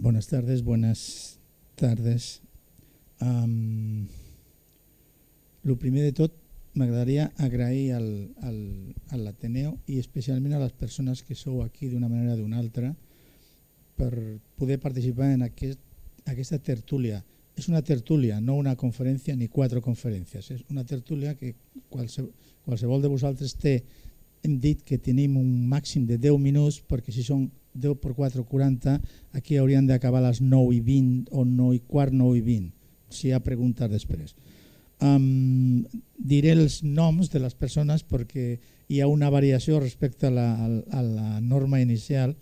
Buenas tardes. Lo primer de tot, m'agradaria agrair a l'Ateneu i especialment a les persones que sou aquí d'una manera o d'una altra per poder participar en aquesta tertúlia. És una tertúlia, no una conferència ni 4 conferències. És una tertúlia que qualsevol de vosaltres té. Hem dit que tenim un màxim de 10 minuts perquè si són 10 per 4, 40, aquí haurien d'acabar a les 9:20 o 9:15, 9:20, si hi ha preguntes després. Diré els noms de les persones perquè hi ha una variació respecte a la norma inicial,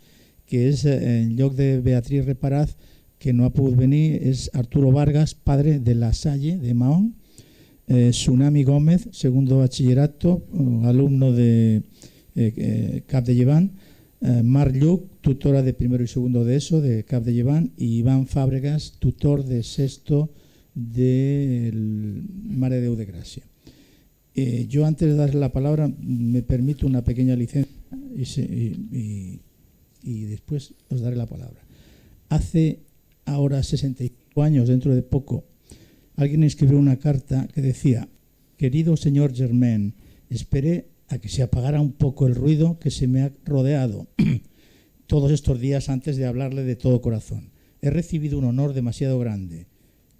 que és en lloc de Beatriz Reparaz, que no ha pogut venir, és Arturo Vargas, padre de La Salle, de Mahón, Tsunami Gómez, segundo bachillerato, alumno de Capdellevant, Mar Lluc, tutora de primero y segundo de ESO de Capdellevant, y Iván Fábregas, tutor de sexto del Mare de Déu de Gracia. Yo antes de darle la palabra me permito una pequeña licencia y después os daré la palabra. Hace ahora 65 años, dentro de poco, alguien escribió una carta que decía: querido señor Germain, esperé a que se apagara un poco el ruido que se me ha rodeado todos estos días antes de hablarle de todo corazón. He recibido un honor demasiado grande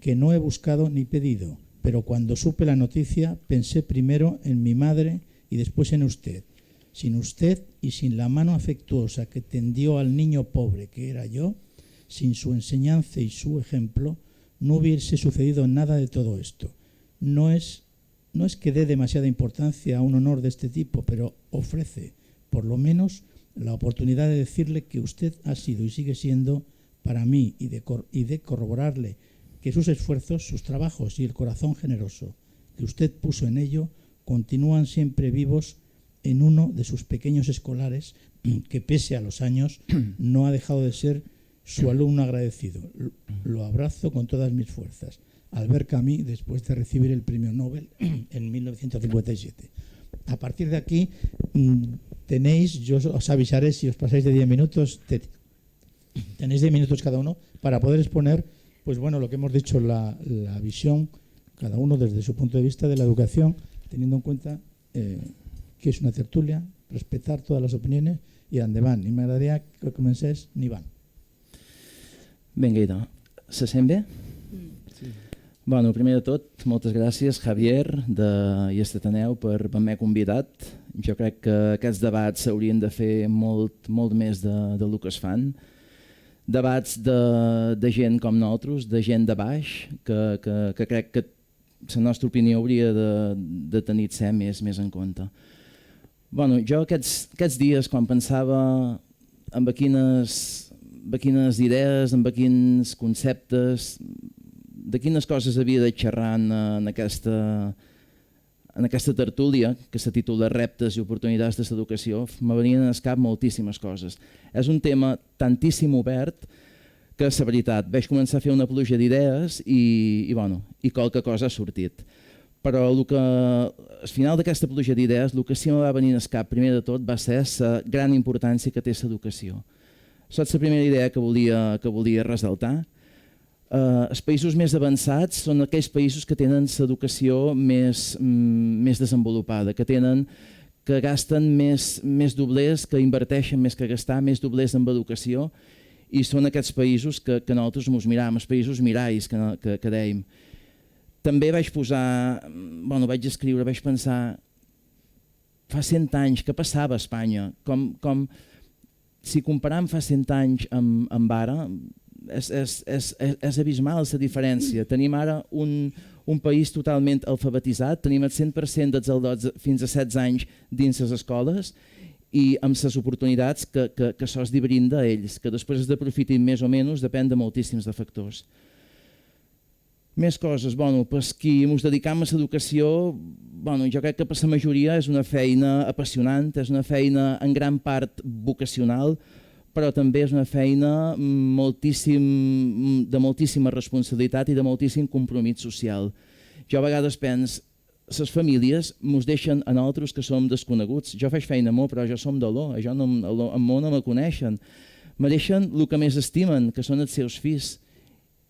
que no he buscado ni pedido, pero cuando supe la noticia pensé primero en mi madre y después en usted. Sin usted y sin la mano afectuosa que tendió al niño pobre que era yo, sin su enseñanza y su ejemplo, no hubiese sucedido nada de todo esto. No es que dé demasiada importancia a un honor de este tipo, pero ofrece, por lo menos, la oportunidad de decirle que usted ha sido y sigue siendo para mí y de corroborarle que sus esfuerzos, sus trabajos y el corazón generoso que usted puso en ello continúan siempre vivos en uno de sus pequeños escolares que, pese a los años, no ha dejado de ser su alumno agradecido. Lo abrazo con todas mis fuerzas. Albert Camus, después de recibir el premio Nobel en 1957. A partir de aquí tenéis, yo os avisaré si os pasáis de 10 minutos, tenéis 10 minutos cada uno para poder exponer, pues bueno, lo que hemos dicho, la visión, cada uno desde su punto de vista de la educación, teniendo en cuenta que es una tertulia, respetar todas las opiniones i endavant. I m'agradaria que comencés Nivan. Vinga, idò. Se sent bé? Sí. Bueno, primer de tot, moltes gràcies, Javier i Ateneu per haver-me convidat. Jo crec que aquests debats s'haurien de fer molt més del que es fan. Debats de gent com nosaltres, de gent de baix, que crec que la nostra opinió hauria de tenir-se més en compte. Bueno, jo aquests dies, quan pensava en quines idees, en quins conceptes, de quines coses havia de xerrar en aquesta tertúlia que se titula Reptes i oportunitats de l'educació, me venien al cap moltíssimes coses. És un tema tantíssim obert que, la veritat, vaig començar a fer una pluja d'idees i qualque cosa ha sortit. Però al final d'aquesta pluja d'idees, el que sí que me va venir al cap primer de tot va ser la gran importància que té l'educació. Això és la primera idea que volia ressaltar. Els països més avançats són aquells països que tenen l'educació més desenvolupada, que gasten més doblers, que inverteixen més que gastar, més doblers en educació, i són aquests països que nosaltres ens miràvem, els països miralls que dèiem. També vaig escriure, vaig pensar, fa 100 anys, què passava a Espanya? Si comparem fa 100 anys amb ara, és abismal la diferència. Tenim ara un país totalment alfabetitzat, tenim el 100% dels adults fins a 16 anys dins les escoles i amb les oportunitats que això es brinda a ells, que després es aprofitin més o menys, depèn de moltíssims factors. Més coses, per qui ens dedicam a l'educació, jo crec que per la majoria és una feina apassionant, és una feina en gran part vocacional, però també és una feina de moltíssima responsabilitat i de moltíssim compromís social. Jo a vegades penso, les famílies ens deixen a nosaltres que som desconeguts. Jo faig feina molt, però jo som d'Oló, en no me coneixen. mereixen el que més estimen, que són els seus fills,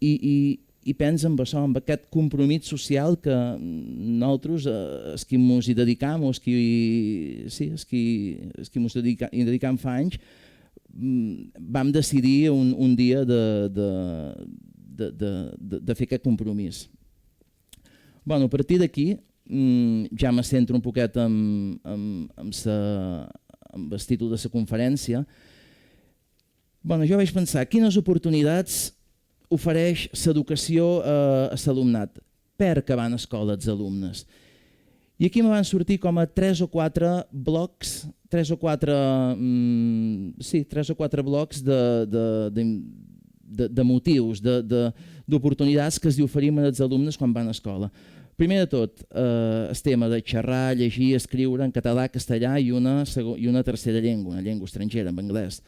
i pensa en això, en aquest compromís social que nosaltres, els que ens hi dedicam, els que ens hi dedicam fa anys, vam decidir un dia de fer aquest compromís. A partir d'aquí ja me centro un poquet amb el títol de la conferència. Jo vaig pensar quines oportunitats ofereix l'educació a l'alumnat per acabar en escola els alumnes. I aquí me van sortir com a 3 o 4 blocs, 3 o 4 blocs de motius, d'oportunitats que els oferim als alumnes quan van a escola. Primer de tot, el tema de xerrar, llegir, escriure en català, castellà i una tercera llengua, una llengua estrangera, en anglès.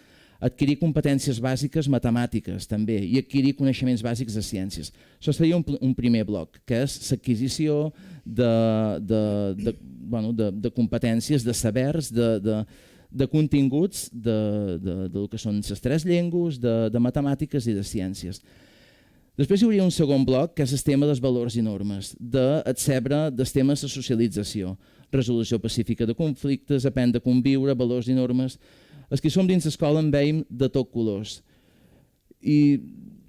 Adquirir competències bàsiques matemàtiques també i adquirir coneixements bàsics de ciències. Això seria un primer bloc, que és l'adquisició de competències, de sabers, de continguts del que són les 3 llengües, de matemàtiques i de ciències. Després hi hauria un segon bloc, que és el tema dels valors i normes, d'adcebre dels temes de socialització, resolució pacífica de conflictes, aprendre a conviure, valors i normes. Els que som dins l'escola en veiem de tot colors. I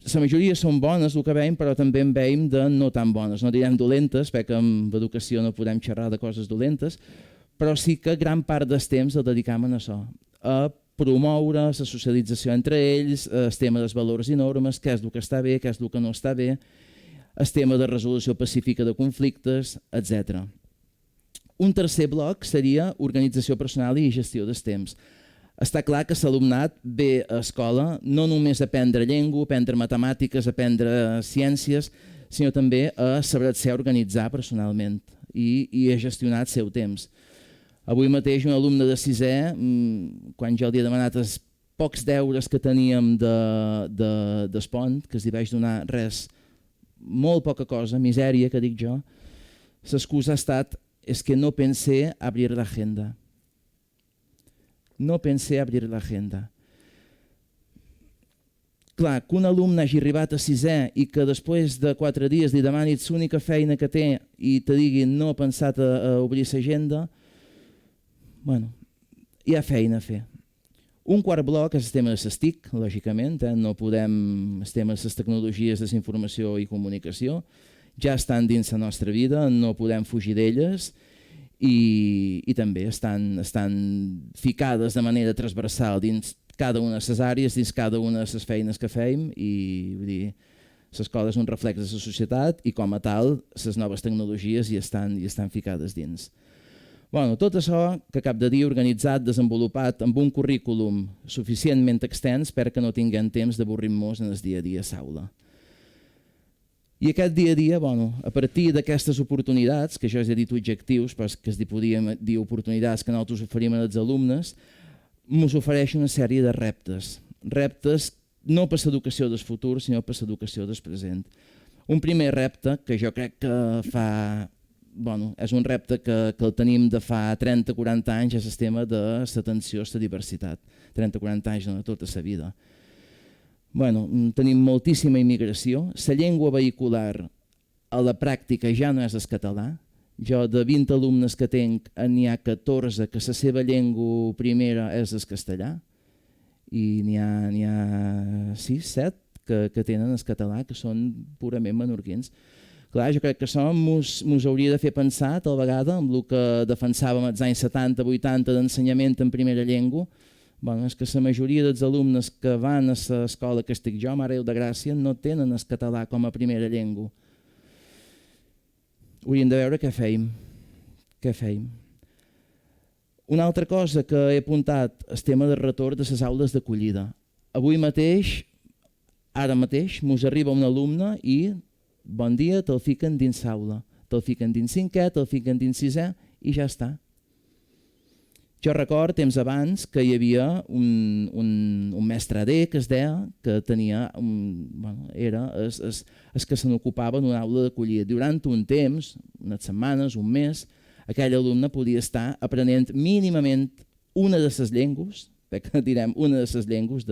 la majoria són bones, el que veiem, però també en veiem de no tan bones. No direm dolentes, perquè amb educació no podem xerrar de coses dolentes, però sí que gran part del temps el dedicam a això, a promoure la socialització entre ells, el tema dels valors i normes, què és el que està bé, què és el que no està bé, el tema de resolució pacífica de conflictes, etc. Un tercer bloc seria organització personal i gestió dels temps. Està clar que l'alumnat ve a escola no només a aprendre llengua, a aprendre matemàtiques, a aprendre ciències, sinó també a saber-se organitzar personalment i a gestionar el seu temps. Avui mateix un alumne de 6è, quan jo li he demanat els pocs deures que teníem d'espont, que els hi vaig donar res, molt poca cosa, misèria, que dic jo, l'excusa ha estat és que no pensé abrir l'agenda. No pensé abrir l'agenda. Clar, que un alumne hagi arribat a 6è i que després de 4 dies li demanis l'única feina que té i te digui no ha pensat a obrir l'agenda, hi ha feina a fer. Un quart bloc és el tema de les TIC, lògicament, no podem, el tema de les tecnologies de la informació i comunicació, ja estan dins la nostra vida, no podem fugir d'elles, i també estan ficades de manera transversal dins cada una de les àrees, dins cada una de les feines que fem, i vull dir, l'escola és un reflex de la societat i com a tal les noves tecnologies hi estan ficades dins. Tot això que cap de dia organitzat, desenvolupat amb un currículum suficientment extens perquè no tinguem temps d'avorrir-nos en el dia a dia a l'aula. I aquest dia a dia, a partir d'aquestes oportunitats, que jo he dit objectius, però que es podíem dir oportunitats que nosaltres oferim als alumnes, ens ofereix una sèrie de reptes. Reptes no per l'educació del futur, sinó per l'educació del present. Un primer repte que jo crec que és un repte que el tenim de fa 30-40 anys, és el tema de l'atenció a la diversitat. 30-40 anys de tota la vida. Tenim moltíssima immigració. La llengua vehicular a la pràctica ja no és el català. Jo de 20 alumnes que tinc n'hi ha 14 que la seva llengua primera és el castellà i n'hi ha 6-7 que tenen el català, que són purament menorquins. Clar, jo crec que això ens hauria de fer pensar tal vegada amb el que defensàvem als anys 70-80 d'ensenyament en primera llengua. És que la majoria dels alumnes que van a l'escola que estic jo, Mare de Gràcia, no tenen el català com a primera llengua. Hauríem de veure què feim. Una altra cosa que he apuntat és el tema del retorn de les aules d'acollida. Avui mateix, ara mateix, ens arriba un alumne i bon dia, te'l fiquen dins l'aula. Te'l fiquen dins 5è, te'l fiquen dins 6è i ja està. Jo record temps abans que hi havia un mestre AD que es deia que tenia, era el que se n'ocupava d'una aula d'acollida. Durant un temps, unes setmanes, un mes, aquell alumne podia estar aprenent mínimament una de les llengües, perquè direm una de les llengües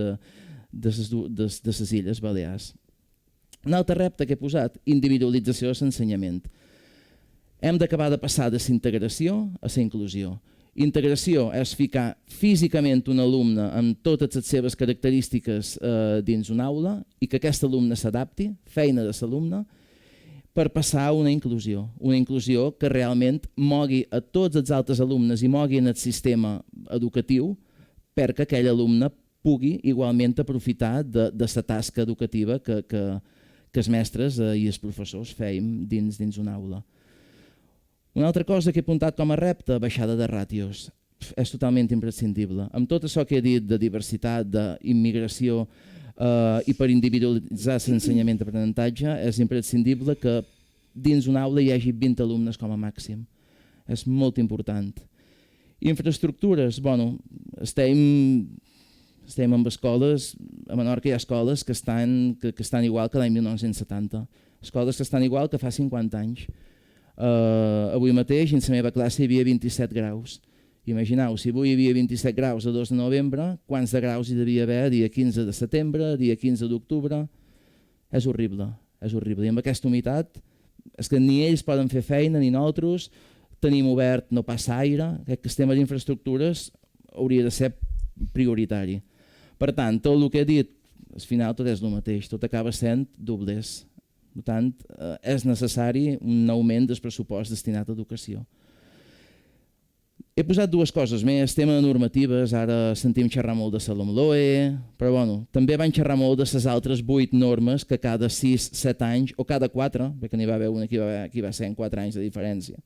les Illes Balears. Un altre repte que he posat, individualització de l'ensenyament. Hem d'acabar de passar de la integració a la inclusió. Integració és ficar físicament un alumne amb totes les seves característiques dins una aula i que aquest alumne s'adapti, feina de l'alumne, per passar a una inclusió que realment mogui a tots els altres alumnes i mogui en el sistema educatiu perquè aquell alumne pugui igualment aprofitar de la tasca educativa que els mestres i els professors feim dins una aula. Una altra cosa que he apuntat com a repte, baixada de ràtios. És totalment imprescindible. Amb tot això que he dit de diversitat, d'immigració i per individualitzar l'ensenyament d'aprenentatge, és imprescindible que dins una aula hi hagi 20 alumnes com a màxim. És molt important. Infraestructures, bueno, estem en escoles, a Menorca hi ha escoles que estan igual que l'any 1970, escoles que estan igual que fa 50 anys. Avui mateix en la meva classe hi havia 27 graus. Imagineu, si avui hi havia 27 graus a 2 de novembre, quants de graus hi devia haver dia 15 de setembre, dia 15 d'octubre? És horrible, és horrible. I amb aquesta humitat és que ni ells poden fer feina ni nosaltres, tenim obert, no passa aire, crec que el tema d'infraestructures hauria de ser prioritari. Per tant, tot el que he dit, al final tot és el mateix, tot acaba sent doblers. Per tant, és necessari un augment del pressupost destinat a educació. He posat dues coses més, tema de normatives, ara sentim xerrar molt de la LOMLOE, però bueno, també van xerrar molt de les altres 8 normes que cada 6-7 anys, o cada 4, perquè n'hi va haver una que va ser en 4 anys de diferència,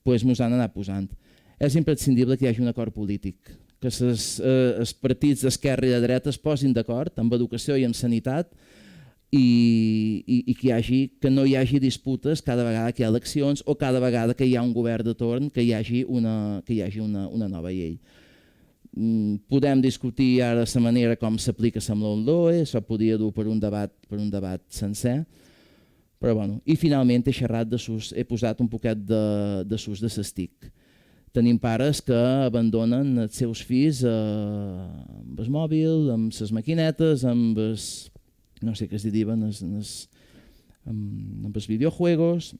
doncs mos han anat posant. És imprescindible que hi hagi un acord polític, que els partits d'esquerra i de dreta es posin d'acord amb educació i amb sanitat i que no hi hagi disputes cada vegada que hi ha eleccions o cada vegada que hi ha un govern de torn que hi hagi una nova llei. Podem discutir ara la manera com s'aplica la LOMLOE, això podria dur per un debat sencer, però bueno. I finalment he posat un poquet de sus de les TIC. Tenim pares que abandonen els seus fills amb el mòbil, amb les maquinetes, amb els no sé què es diuen, amb els videojuegos.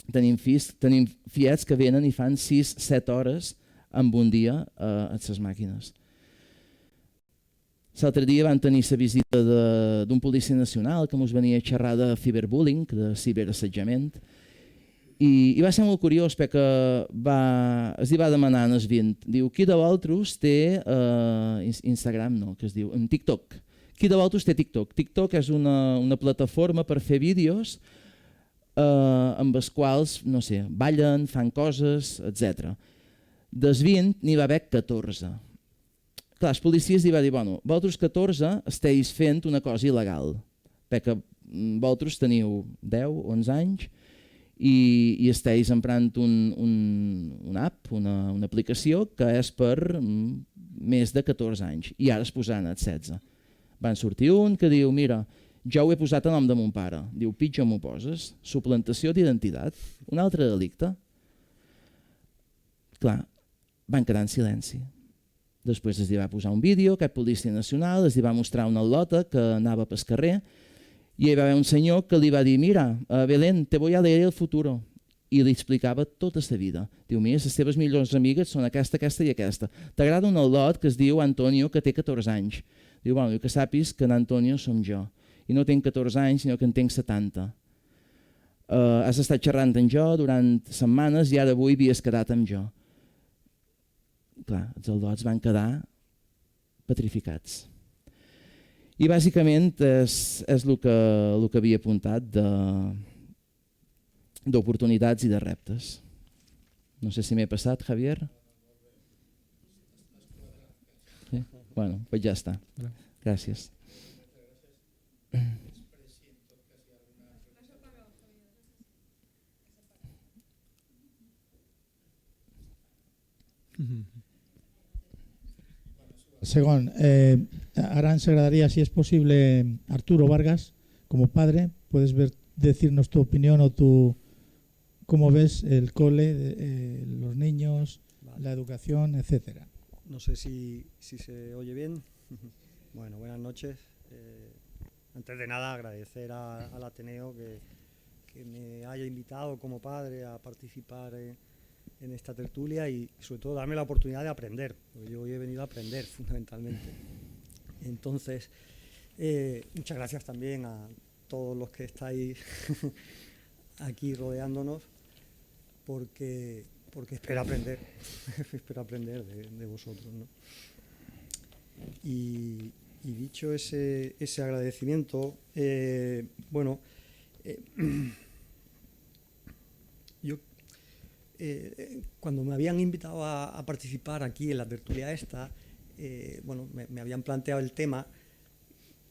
Tenim fiets que venen i fan 6-7 hores en un dia a les màquines. L'altre dia van tenir la visita d'un policia nacional que ens venia a xerrar de ciberbullying, de ciberassetjament, i va ser molt curiós perquè es va demanar en el 20, diu, qui de vosaltres té Instagram, no, que es diu, en TikTok. Qui de vosaltres té TikTok? TikTok és una plataforma per fer vídeos amb els quals, no sé, ballen, fan coses, etc. Dels 20 n'hi va haver 14. Clar, els policies li va dir, bueno, vosaltres 14 esteu fent una cosa il·legal, perquè vosaltres teniu 10-11 anys i esteu emprant una app, una aplicació que és per més de 14 anys i ara es posaran als 16. Van sortir un que diu, mira, jo ho he posat a nom de mon pare. Diu, pitjor m'ho poses, suplantació d'identitat, un altre delicte. Clar, van quedar en silenci. Després es va posar un vídeo, aquest policia nacional, es va mostrar una al·lota que anava pel carrer i hi va haver un senyor que li va dir, mira, Belén, te voy a leer el futuro. I li explicava tota la vida. Diu, mira, les teves millors amigues són aquesta, aquesta i aquesta. T'agrada un al·lot que es diu Antonio, que té 14 anys. Diu, bueno, que sàpis que en Antonio som jo. I no tinc 14 anys, sinó que en tinc 70. Has estat xerrant amb jo durant setmanes i ara avui havies quedat amb jo. Clar, els al·lots van quedar petrificats. I bàsicament és el que havia apuntat d'oportunitats i de reptes. No sé si m'he passat, Javier. Sí? Bueno, pues ja està. Gràcies. Segon, ahora nos agradaría, si es posible, Arturo Vargas, como padre, puedes decirnos tu opinión o cómo ves el cole, los niños, la educación, etcétera. No sé si se oye bien. Bueno, buenas noches. Antes de nada, agradecer al Ateneo que me haya invitado como padre a participar en esta tertulia y sobre todo darme la oportunidad de aprender, porque yo hoy he venido a aprender fundamentalmente. Entonces, muchas gracias también a todos los que estáis aquí rodeándonos, porque espero aprender, espero aprender de vosotros, ¿no? Y dicho ese agradecimiento, bueno, yo cuando me habían invitado a participar aquí en la tertulia esta, bueno, me habían planteado el tema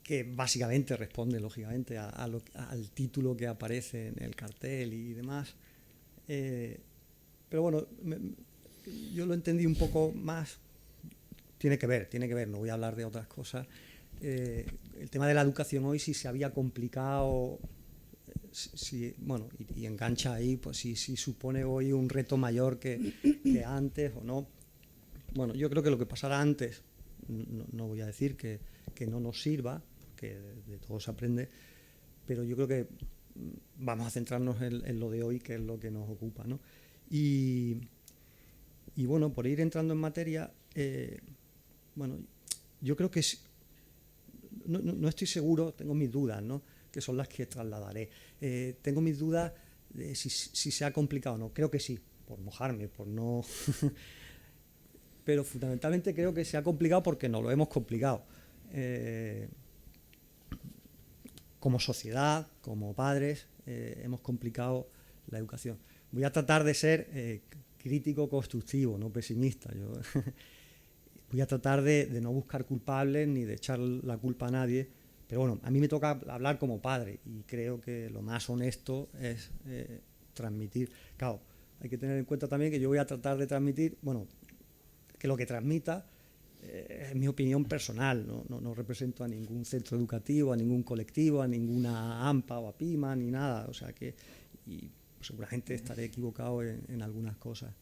que básicamente responde, lógicamente, al título que aparece en el cartel y demás. Pero bueno, yo lo entendí un poco más. Tiene que ver, no voy a hablar de otras cosas. El tema de la educación hoy, si se había complicado, bueno, y engancha ahí, pues si supone hoy un reto mayor que antes o no. Bueno, yo creo que lo que pasara antes, no voy a decir que no nos sirva, que de todo se aprende, pero yo creo que vamos a centrarnos en lo de hoy, que es lo que nos ocupa, ¿no? Y bueno, por ir entrando en materia, bueno, yo creo que no estoy seguro, tengo mis dudas, ¿no?, que son las que trasladaré. Tengo mis dudas de si se ha complicado o no. Creo que sí, por mojarme, por no... Pero fundamentalmente creo que se ha complicado porque nos lo hemos complicado. Como sociedad, como padres, hemos complicado la educación. Voy a tratar de ser crítico constructivo, no pesimista. Yo voy a tratar de no buscar culpables ni de echar la culpa a nadie, pero bueno, a mí me toca hablar como padre y creo que lo más honesto es transmitir. Claro, hay que tener en cuenta también que yo voy a tratar de transmitir, bueno, que lo que transmita es mi opinión personal, no represento a ningún centro educativo, a ningún colectivo, a ninguna AMPA o APIMA, ni nada, o sea que y seguramente estaré equivocado en algunas cosas.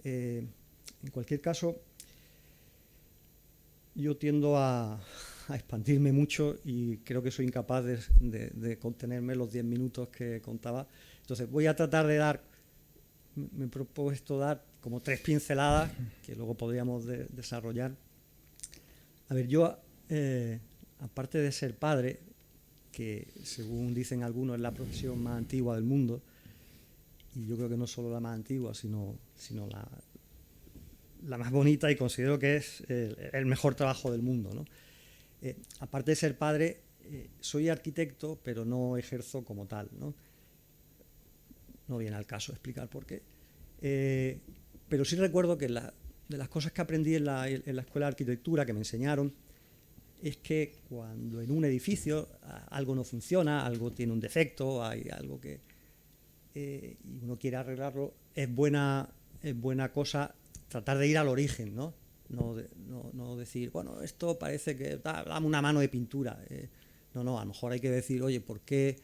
En cualquier caso, yo tiendo a expandirme mucho y creo que soy incapaz de contenerme los 10 minutos que contaba. Entonces voy a tratar de dar, me he propuesto dar como 3 pinceladas que luego podríamos desarrollar. A ver, yo, aparte de ser padre, que según dicen algunos es la profesión más antigua del mundo, y yo creo que no solo la más antigua, sino la más bonita, y considero que es el mejor trabajo del mundo, ¿no? Aparte de ser padre, soy arquitecto, pero no ejerzo como tal, ¿no? No viene al caso explicar por qué. Pero sí recuerdo que de las cosas que aprendí en la escuela de arquitectura, que me enseñaron, es que cuando en un edificio algo no funciona, algo tiene un defecto, hay algo que y uno quiere arreglarlo, es buena cosa tratar de ir al origen, ¿no? No decir, bueno, esto parece que dame una mano de pintura. A lo mejor hay que decir, oye, ¿por qué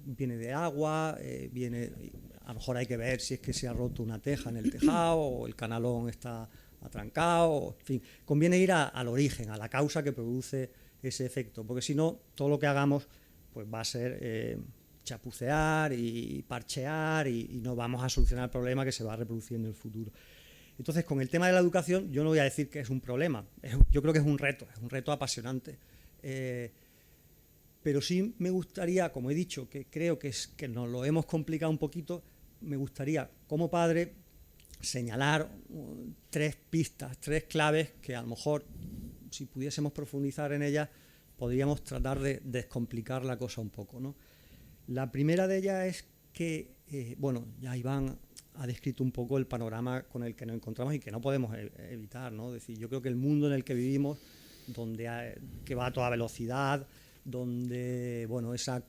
viene de agua? A lo mejor hay que ver si es que se ha roto una teja en el tejado o el canalón está atrancado. En fin, conviene ir al origen, a la causa que produce ese efecto, porque si no, todo lo que hagamos pues va a ser chapucear y parchear y no vamos a solucionar el problema que se va a reproducir en el futuro. Entonces, con el tema de la educación, yo no voy a decir que es un problema, yo creo que es un reto apasionante. Pero sí me gustaría, como he dicho, que creo que nos lo hemos complicado un poquito, me gustaría, como padre, señalar 3 pistas, 3 claves que a lo mejor, si pudiésemos profundizar en ellas, podríamos tratar de descomplicar la cosa un poco, ¿no? La primera de ellas es que, bueno, ya Iván ha descrito un poco el panorama con el que nos encontramos y que no podemos evitar, ¿no? Es decir, yo creo que el mundo en el que vivimos, que va a toda velocidad, donde, bueno, esa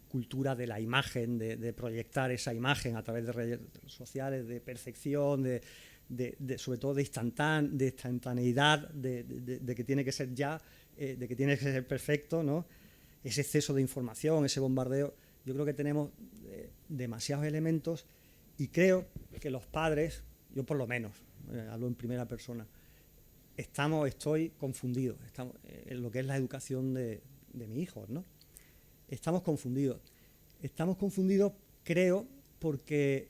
cultura de la imagen, de proyectar esa imagen a través de redes sociales, de percepción, sobre todo de instantaneidad, de que tiene que ser ya, de que tiene que ser perfecto, ¿no? Ese exceso de información, ese bombardeo, yo creo que tenemos demasiados elementos y creo que los padres, yo por lo menos, hablo en primera persona, estoy confundido en lo que es la educación de mis hijos, ¿no? Estamos confundidos. Estamos confundidos, creo, porque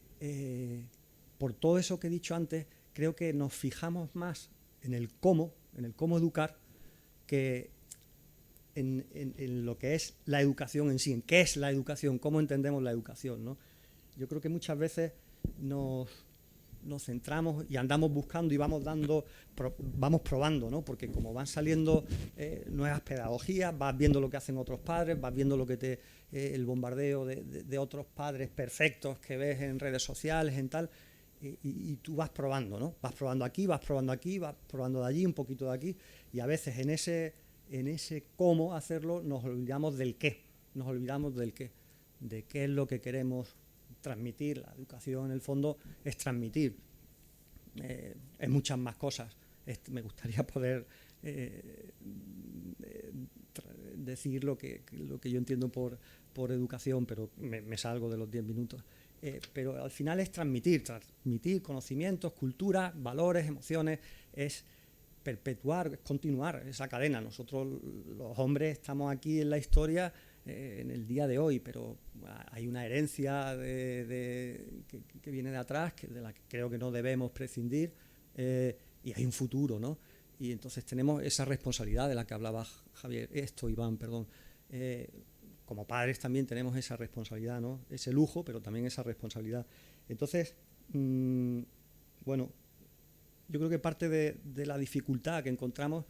por todo eso que he dicho antes, creo que nos fijamos más en el cómo educar, que en lo que es la educación en sí, en qué es la educación, cómo entendemos la educación, ¿no? Yo creo que muchas veces nos centramos y andamos buscando y vamos probando, ¿no? Porque como van saliendo nuevas pedagogías, vas viendo lo que hacen otros padres, vas viendo lo que el bombardeo de otros padres perfectos que ves en redes sociales, en tal, y tú vas probando, ¿no? Vas probando aquí, vas probando de allí, un poquito de aquí, y a veces en ese cómo hacerlo nos olvidamos del qué, de qué es lo que queremos transmitir. La educación, en el fondo, es transmitir. Es muchas más cosas. Me gustaría poder decir lo que yo entiendo por educación, pero me salgo de los 10 minutos. Pero al final es transmitir conocimientos, cultura, valores, emociones, es perpetuar, continuar esa cadena. Nosotros, los hombres, estamos aquí en la historia en el día de hoy, pero hay una herencia que viene de atrás, de la que creo que no debemos prescindir, y hay un futuro, ¿no? Y entonces tenemos esa responsabilidad de la que hablaba Iván, perdón. Como padres también tenemos esa responsabilidad, ¿no? Ese lujo, pero también esa responsabilidad. Entonces, bueno, yo creo que parte de la dificultad que encontramos,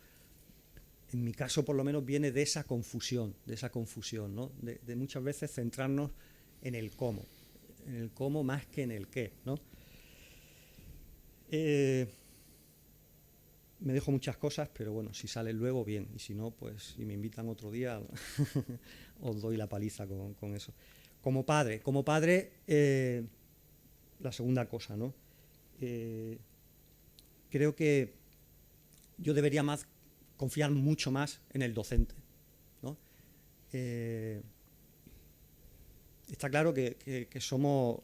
en mi caso por lo menos, viene de esa confusión, ¿no? De muchas veces centrarnos en el cómo más que en el qué, ¿no? Me dejo muchas cosas, pero bueno, si salen luego, bien, y si no, pues si me invitan otro día, os doy la paliza con eso. Como padre, la segunda cosa, ¿no? Creo que yo debería confiar mucho más en el docente, ¿no? Está claro que somos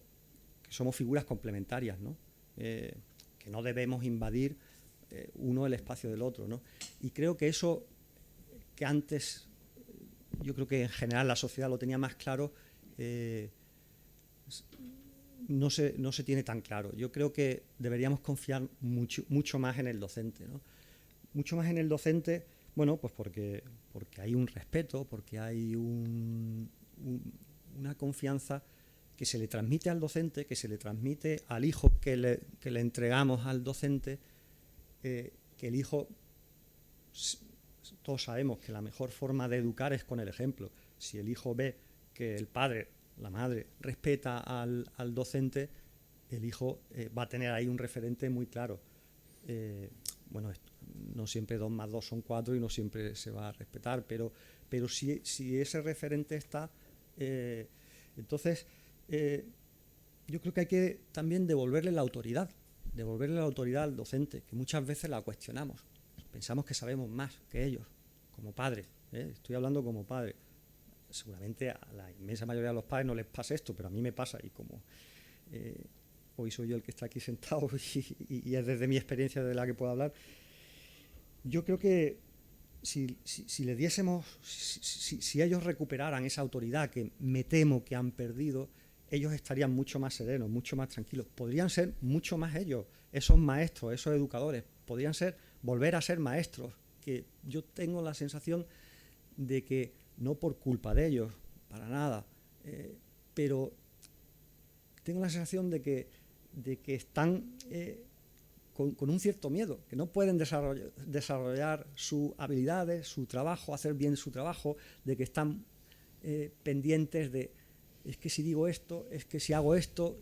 figuras complementarias, ¿no? Que no debemos invadir uno el espacio del otro, ¿no? Y creo que eso, que antes, yo creo que en general la sociedad lo tenía más claro, no se tiene tan claro. Yo creo que deberíamos confiar mucho más en el docente, ¿no? Mucho más en el docente, bueno, pues porque hay un respeto, porque hay una confianza que se le transmite al docente, que se le transmite al hijo que le entregamos al docente, que el hijo, todos sabemos que la mejor forma de educar es con el ejemplo. Si el hijo ve que el padre, la madre, respeta al docente, el hijo va a tener ahí un referente muy claro. Bueno, no siempre 2 más 2 son 4 y no siempre se va a respetar, pero si ese referente está, entonces yo creo que hay que también devolverle la autoridad al docente, que muchas veces la cuestionamos. Pensamos que sabemos más que ellos, como padres, estoy hablando como padre. Seguramente a la inmensa mayoría de los padres no les pasa esto, pero a mí me pasa, y como hoy soy yo el que está aquí sentado y es desde mi experiencia de la que puedo hablar, yo creo que si le diésemos, si ellos recuperaran esa autoridad que me temo que han perdido, ellos estarían mucho más serenos, mucho más tranquilos. Podrían ser mucho más ellos, esos maestros, esos educadores, podrían volver a ser maestros, que yo tengo la sensación de que, no por culpa de ellos, para nada, pero tengo la sensación de que están con un cierto miedo, que no pueden desarrollar sus habilidades, su trabajo, hacer bien su trabajo, de que están pendientes de, es que si digo esto, es que si hago esto.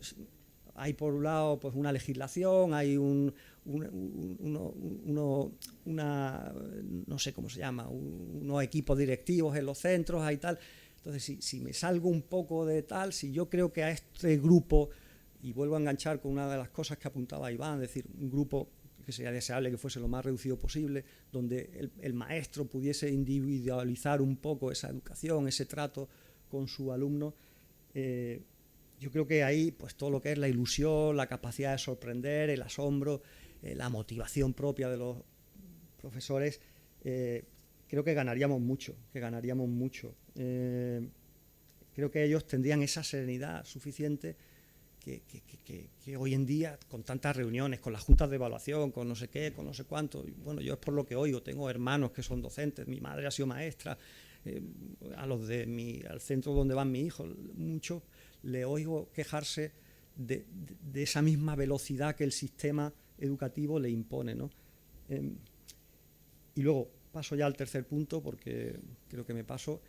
Hay por un lado pues una legislación, hay no sé cómo se llama, unos equipos directivos en los centros, hay tal. Entonces, si me salgo un poco de tal, si yo creo que a este grupo, y vuelvo a enganchar con una de las cosas que apuntaba Iván, es decir, un grupo que sería deseable que fuese lo más reducido posible, donde el maestro pudiese individualizar un poco esa educación, ese trato con su alumno. Yo creo que ahí, pues todo lo que es la ilusión, la capacidad de sorprender, el asombro, la motivación propia de los profesores, creo que ganaríamos mucho, creo que ellos tendrían esa serenidad suficiente que hoy en día, con tantas reuniones, con las juntas de evaluación, con no sé qué, con no sé cuánto, bueno, yo es por lo que oigo, tengo hermanos que son docentes, mi madre ha sido maestra, al centro donde van mis hijos, muchos le oigo quejarse de esa misma velocidad que el sistema educativo le impone, ¿no? Y luego paso ya al tercer punto, porque creo que me paso.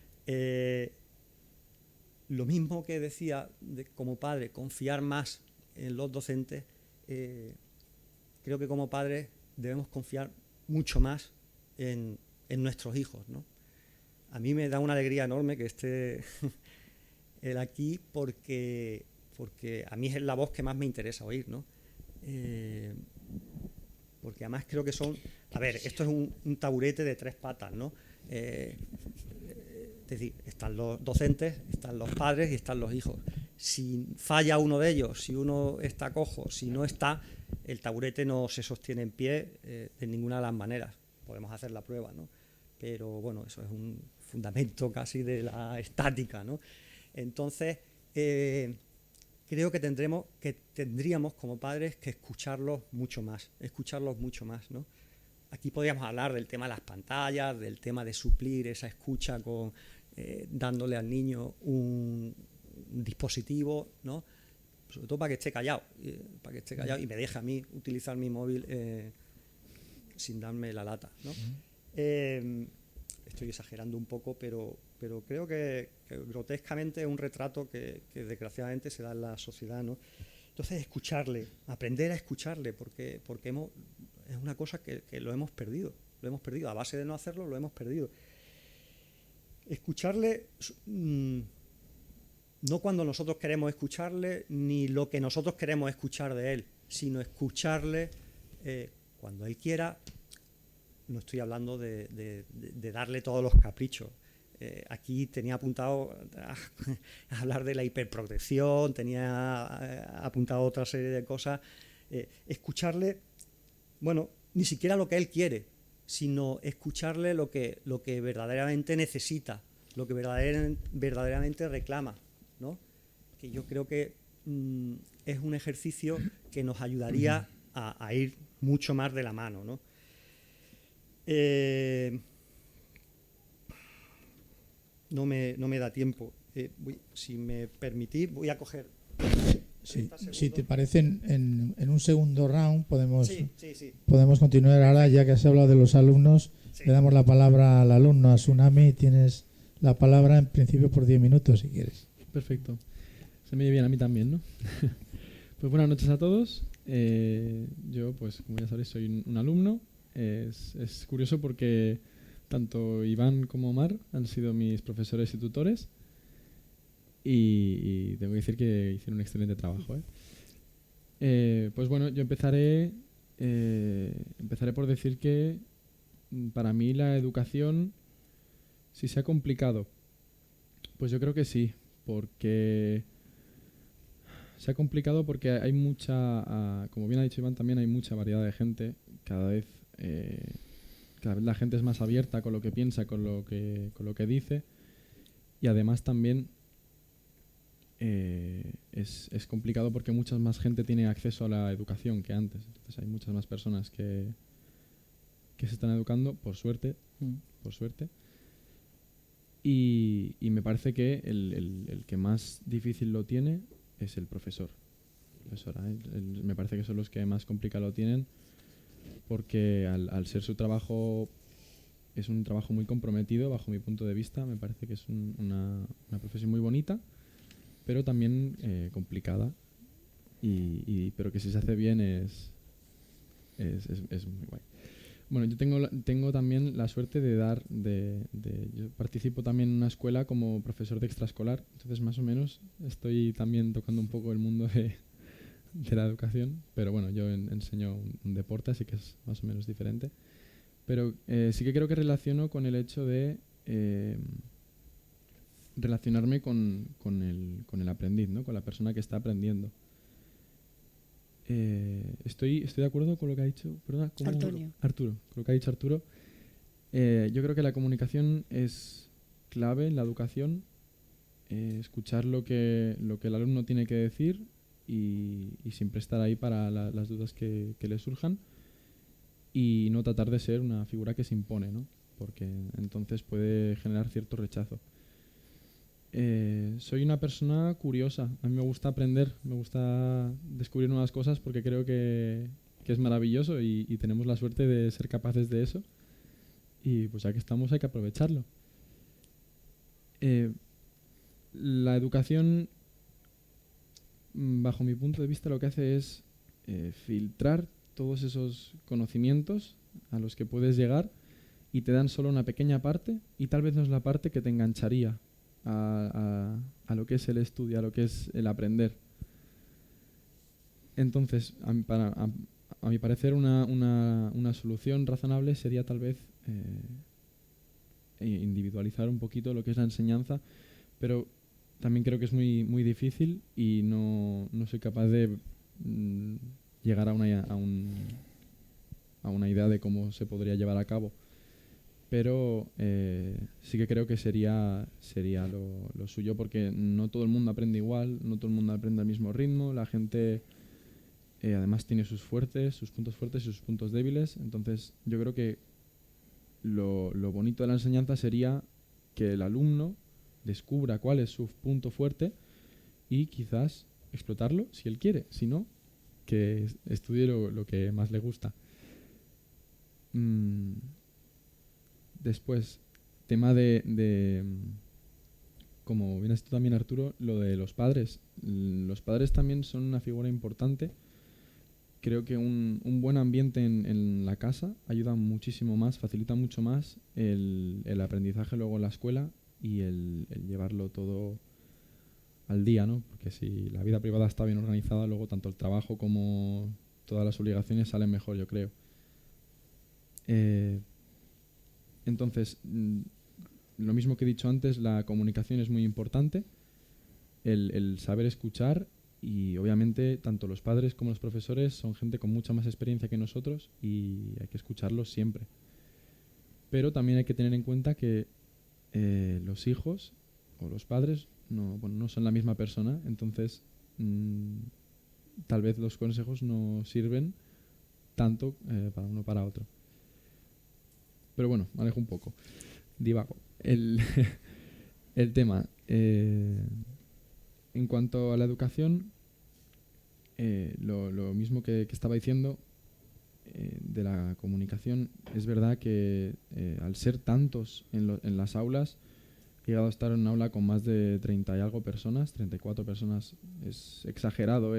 Lo mismo que decía como padre, confiar más en los docentes, creo que como padres debemos confiar mucho más en nuestros hijos, ¿no? A mí me da una alegría enorme que esté él aquí, porque a mí es la voz que más me interesa oír, ¿no? Porque además creo que son... A ver, esto es un taburete de 3 patas, ¿no? Es decir, están los docentes, están los padres y están los hijos. Si falla uno de ellos, si uno está cojo, si no está, el taburete no se sostiene en pie de ninguna de las maneras. Podemos hacer la prueba, ¿no? Pero bueno, eso es un fundamento casi de la estática, ¿no? Entonces, creo que tendríamos como padres que escucharlos mucho más, ¿no? Aquí podríamos hablar del tema de las pantallas, del tema de suplir esa escucha dándole al niño un dispositivo, ¿no? Sobre todo para que esté callado, y me deje a mí utilizar mi móvil sin darme la lata, ¿no? Estoy exagerando un poco, pero creo que grotescamente es un retrato que desgraciadamente se da en la sociedad, ¿no? Entonces, aprender a escucharle, porque es una cosa que lo hemos perdido, a base de no hacerlo lo hemos perdido. Escucharle, no cuando nosotros queremos escucharle, ni lo que nosotros queremos escuchar de él, sino escucharle cuando él quiera. No estoy hablando de darle todos los caprichos. Aquí tenía apuntado a hablar de la hiperprotección, tenía apuntado otra serie de cosas. Escucharle, bueno, ni siquiera lo que él quiere, sino escucharle lo que verdaderamente necesita, lo que verdaderamente reclama, ¿no? Que yo creo que es un ejercicio que nos ayudaría a ir mucho más de la mano, ¿no? No me da tiempo. Si me permitís, voy a coger... Sí, si te parece, en un segundo round podemos Sí. continuar ahora, ya que has hablado de los alumnos. Sí. Le damos la palabra al alumno, a Tsunami. Tienes la palabra en principio por 10 minutos, si quieres. Perfecto. Se me oye bien a mí también, ¿no? Pues buenas noches a todos. Yo, pues como ya sabéis, soy un alumno. Es curioso porque tanto Iván como Omar han sido mis profesores y tutores. Y tengo que decir que hicieron un excelente trabajo, ¿eh? Pues bueno, yo empezaré por decir que para mí la educación, si se ha complicado, pues yo creo que sí, porque se ha complicado porque hay mucha, como bien ha dicho Iván, también hay mucha variedad de gente. Cada vez la gente es más abierta con lo que piensa, con lo que dice, y además también es complicado porque mucha más gente tiene acceso a la educación que antes. Entonces hay muchas más personas que se están educando, por suerte. Y me parece que el que más difícil lo tiene es el profesor. Me parece que son los que más complicado lo tienen, porque al ser su trabajo, es un trabajo muy comprometido bajo mi punto de vista. Me parece que es una profesión muy bonita, pero también complicada, pero que si se hace bien es muy guay. Bueno, yo tengo también la suerte yo participo también en una escuela como profesor de extraescolar, entonces más o menos estoy también tocando un poco el mundo de la educación, pero bueno, yo enseño un deporte, así que es más o menos diferente. Pero sí que creo que relaciono con el hecho de relacionarme con el aprendiz, ¿no? Con la persona que está aprendiendo. Estoy de acuerdo con lo que ha dicho, perdona, Arturo. Con lo que ha dicho Arturo. Yo creo que la comunicación es clave en la educación, escuchar lo que el alumno tiene que decir y siempre estar ahí para las dudas que le surjan y no tratar de ser una figura que se impone, ¿no? Porque entonces puede generar cierto rechazo. Soy una persona curiosa, a mí me gusta aprender, me gusta descubrir nuevas cosas porque creo que es maravilloso y tenemos la suerte de ser capaces de eso y pues ya que estamos hay que aprovecharlo. La educación, bajo mi punto de vista, lo que hace es filtrar todos esos conocimientos a los que puedes llegar y te dan solo una pequeña parte y tal vez no es la parte que te engancharía a lo que es el estudio, a lo que es el aprender. Entonces, a mi parecer, una solución razonable sería tal vez individualizar un poquito lo que es la enseñanza, pero también creo que es muy, muy difícil y no soy capaz de llegar a una idea de cómo se podría llevar a cabo. Pero sí que creo que sería lo suyo porque no todo el mundo aprende igual, no todo el mundo aprende al mismo ritmo, la gente además tiene sus puntos fuertes y sus puntos débiles, entonces yo creo que lo bonito de la enseñanza sería que el alumno descubra cuál es su punto fuerte y quizás explotarlo si él quiere, si no, que estudie lo que más le gusta. Después, tema de como bien has dicho también Arturo, lo de los padres. Los padres también son una figura importante. Creo que un buen ambiente en la casa ayuda muchísimo más, facilita mucho más el aprendizaje luego en la escuela y el llevarlo todo al día, ¿no? Porque si la vida privada está bien organizada, luego tanto el trabajo como todas las obligaciones salen mejor, yo creo. Entonces, lo mismo que he dicho antes, la comunicación es muy importante, el saber escuchar y obviamente tanto los padres como los profesores son gente con mucha más experiencia que nosotros y hay que escucharlos siempre. Pero también hay que tener en cuenta que los hijos o los padres no son la misma persona, entonces tal vez los consejos no sirven tanto para uno para otro. Pero bueno, me alejo un poco. Divago. El tema. En cuanto a la educación, lo mismo que estaba diciendo de la comunicación, es verdad que al ser tantos en las aulas, he llegado a estar en un aula con más de 30 y algo personas, 34 personas, es exagerado,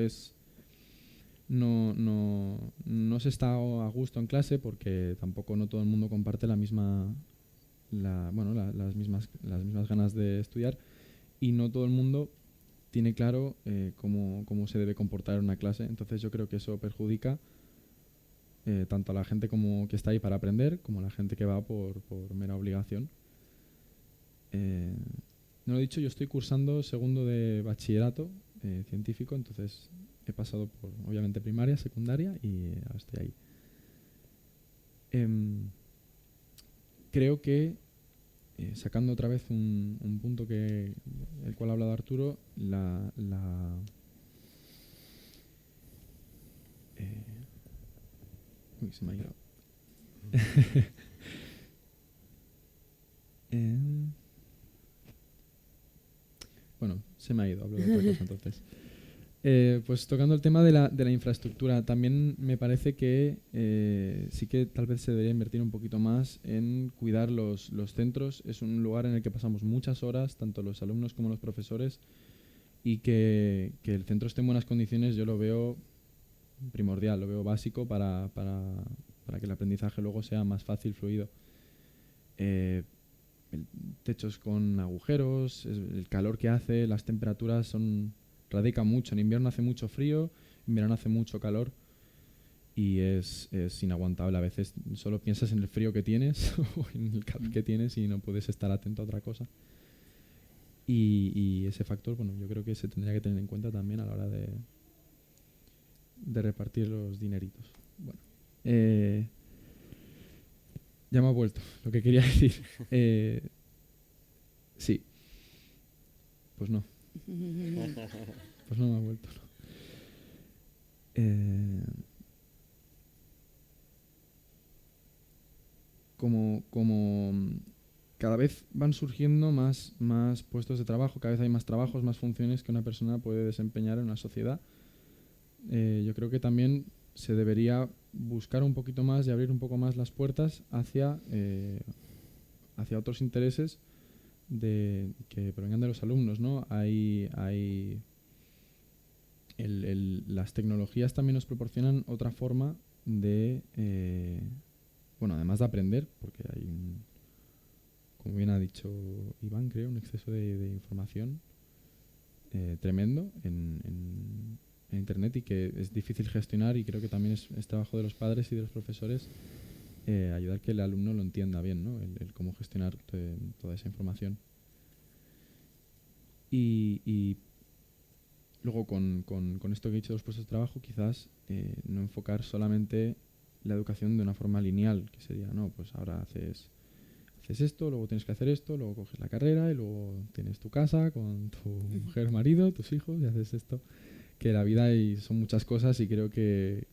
no se está a gusto en clase porque tampoco no todo el mundo comparte las mismas ganas de estudiar y no todo el mundo tiene claro cómo se debe comportar en una clase. Entonces yo creo que eso perjudica tanto a la gente que está ahí para aprender como a la gente que va por mera obligación. No lo he dicho, yo estoy cursando segundo de bachillerato científico, entonces he pasado por, obviamente, primaria, secundaria y ahora estoy ahí. Creo que, sacando otra vez un punto el cual ha hablado Arturo, uy, se me ha ido. Bueno, se me ha ido, hablo de otra cosa entonces. Pues tocando el tema de la infraestructura, también me parece que sí que tal vez se debería invertir un poquito más en cuidar los centros. Es un lugar en el que pasamos muchas horas, tanto los alumnos como los profesores, y que el centro esté en buenas condiciones yo lo veo primordial, lo veo básico para que el aprendizaje luego sea más fácil, fluido. Techos con agujeros, el calor que hace, las temperaturas radican mucho. En invierno hace mucho frío, en verano hace mucho calor y es inaguantable. A veces solo piensas en el frío que tienes o en el calor que tienes y no puedes estar atento a otra cosa. Y, ese factor, bueno, yo creo que se tendría que tener en cuenta también a la hora repartir los dineritos. Bueno, ya me ha vuelto lo que quería decir. Sí. Pues no. Pues no me ha vuelto. No. Como cada vez van surgiendo más puestos de trabajo, cada vez hay más trabajos, más funciones que una persona puede desempeñar en una sociedad. Yo creo que también se debería buscar un poquito más y abrir un poco más las puertas hacia otros intereses que provengan de los alumnos, ¿no? Las tecnologías también nos proporcionan otra forma de, además de aprender, porque hay como bien ha dicho Iván, creo, un exceso de información tremendo en Internet y que es difícil gestionar, y creo que también es trabajo de los padres y de los profesores ayudar que el alumno lo entienda bien, ¿no? El cómo gestionar toda esa información. Y luego con esto que he dicho de los puestos de trabajo, quizás no enfocar solamente la educación de una forma lineal, que sería, no, pues ahora haces esto, luego tienes que hacer esto, luego coges la carrera y luego tienes tu casa con tu mujer, marido, tus hijos y haces esto. Que la vida son muchas cosas, y creo que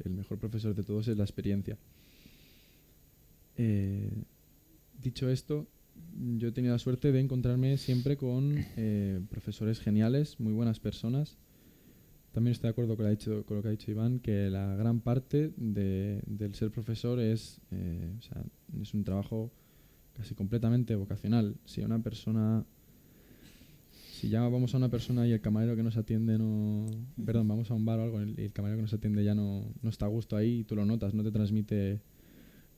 el mejor profesor de todos es la experiencia. Dicho esto, yo he tenido la suerte de encontrarme siempre con profesores geniales, muy buenas personas. También estoy de acuerdo con lo que ha dicho Iván, que la gran parte del ser profesor es un trabajo casi completamente vocacional. Si ya vamos a una persona y el camarero que nos atiende vamos a un bar o algo y el camarero que nos atiende ya no está a gusto ahí, y tú lo notas, no te transmite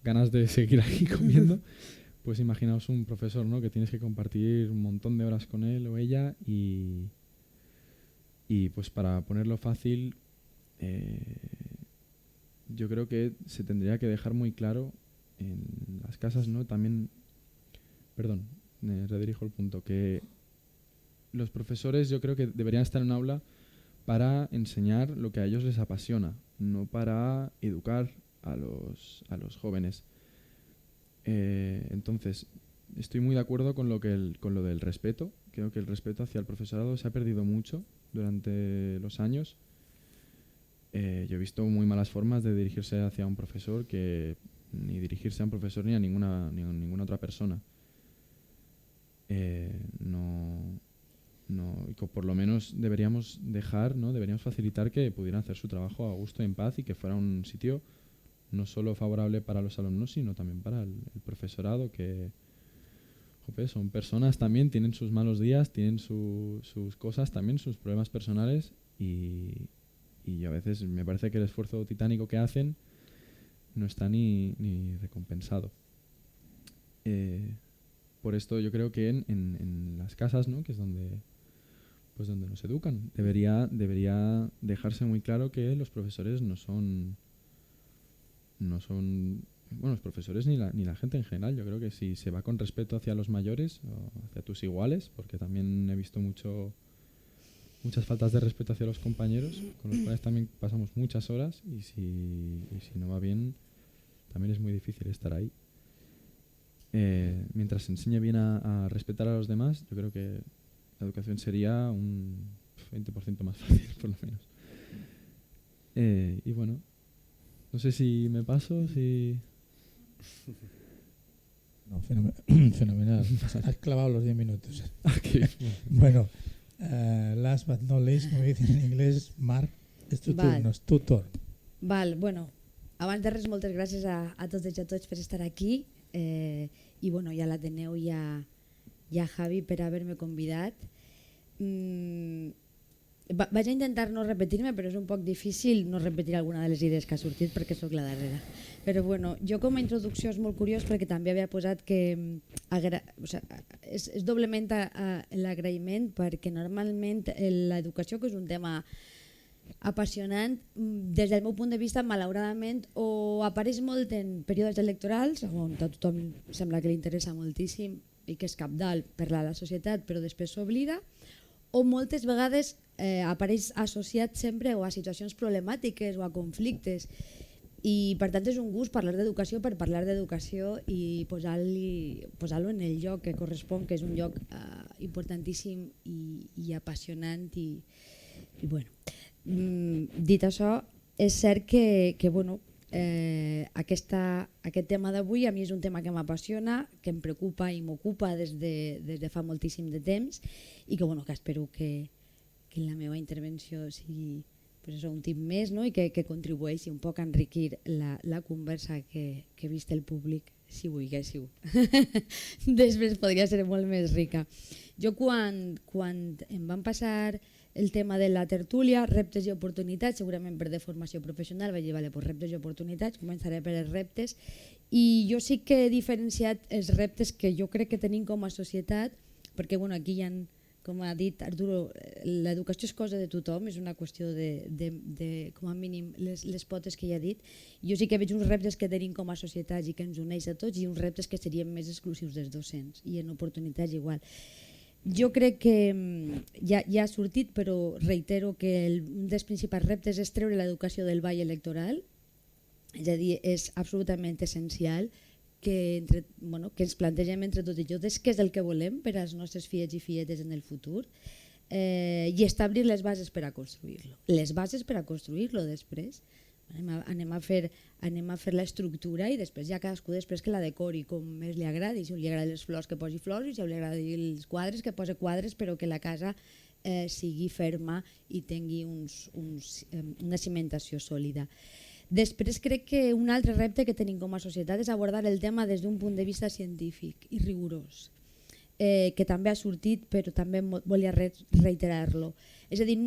ganas de seguir aquí comiendo, pues imaginaos un profesor, ¿no? Que tienes que compartir un montón de horas con él o ella, y pues para ponerlo fácil, yo creo que se tendría que dejar muy claro en las casas, ¿no? También, redirijo el punto, que los profesores yo creo que deberían estar en un aula para enseñar lo que a ellos les apasiona, no para educar a los jóvenes. Entonces, estoy muy de acuerdo con lo del respeto. Creo que el respeto hacia el profesorado se ha perdido mucho durante los años. Yo he visto muy malas formas de dirigirse hacia un profesor, que ni dirigirse a un profesor ni a ninguna otra persona. Y por lo menos deberíamos facilitar que pudieran hacer su trabajo a gusto, en paz, y que fuera un sitio no solo favorable para los alumnos, sino también para el profesorado, que son personas también, tienen sus malos días, tienen sus cosas también, sus problemas personales, y a veces me parece que el esfuerzo titánico que hacen no está ni recompensado. Por esto yo creo que en las casas, ¿no? Que es donde nos educan, debería dejarse muy claro que los profesores no son los profesores ni la gente en general. Yo creo que si se va con respeto hacia los mayores o hacia tus iguales, porque también he visto muchas faltas de respeto hacia los compañeros, con los cuales también pasamos muchas horas, y si no va bien, también es muy difícil estar ahí. Mientras se enseñe bien a respetar a los demás, yo creo que la educación sería un 20% más fácil, por lo menos. Y bueno, no sé si me paso, si... No, fenomenal. Has clavado los 10 minutos. Okay. Bueno, last but not least, como dicen en inglés, Marc, és tu turno, és tu torn. Val, bueno, abans de res, moltes gràcies a totes i a tots per estar aquí, i bueno, ja l'Ateneu i a Javi per haver-me convidat. Vaig a intentar no repetir-me, però és un poc difícil no repetir alguna de les idees que ha sortit perquè sóc la darrera. Però bueno, jo com a introducció és molt curiós perquè també havia posat que és doblement l'agraïment, perquè normalment l'educació, que és un tema apassionant, des del meu punt de vista, malauradament, o apareix molt en períodes electorals, on a tothom sembla que li interessa moltíssim i que és cabdal per a la societat, però després s'oblida, o moltes vegades apareix associat sempre o a situacions problemàtiques o a conflictes, i per tant és un gust parlar d'educació per parlar d'educació i posar-lo en el lloc que correspon, que és un lloc importantíssim i apassionant. I bueno, dit això, és cert que bueno, aquest tema d'avui a mi és un tema que m'apassiona, que em preocupa i m'ocupa des de fa moltíssim de temps, i que, bueno, que espero que la meva intervenció sigui un tip més, no? I que contribueixi un poc a enriquir la conversa que he vist el públic, si volguéssiu. Després podria ser molt més rica. Jo quan em van passar el tema de la tertúlia, reptes i oportunitats, segurament per de formació professional vaig dir, vale, pues reptes i oportunitats, començaré per els reptes, i jo sí que he diferenciat els reptes que jo crec que tenim com a societat, perquè bueno, aquí hi ha, com ha dit Arturo, l'educació és cosa de tothom, és una qüestió de com a mínim les potes que ja ha dit. Jo sí que veig uns reptes que tenim com a societat i que ens uneix a tots, i uns reptes que serien més exclusius dels docents, i en oportunitats igual. Jo crec que ja ha sortit, però reitero que un dels principals reptes és treure l'educació del ball electoral, és a dir, és absolutament essencial que ens plantegem entre tots i totes què és el que volem per als nostres fills i filletes en el futur, i establir les bases per a construir-lo. Les bases per a construir-lo després. Anem a fer l'estructura i després ja cadascú després que la decori com més li agradi. Si li agraden les flors que posi flors, i si li agraden els quadres que posi quadres, però que la casa sigui ferma i tingui una cimentació sòlida. Després crec que un altre repte que tenim com a societat és abordar el tema des d'un punt de vista científic i rigorós, que també ha sortit però també volia reiterar-lo. És a dir,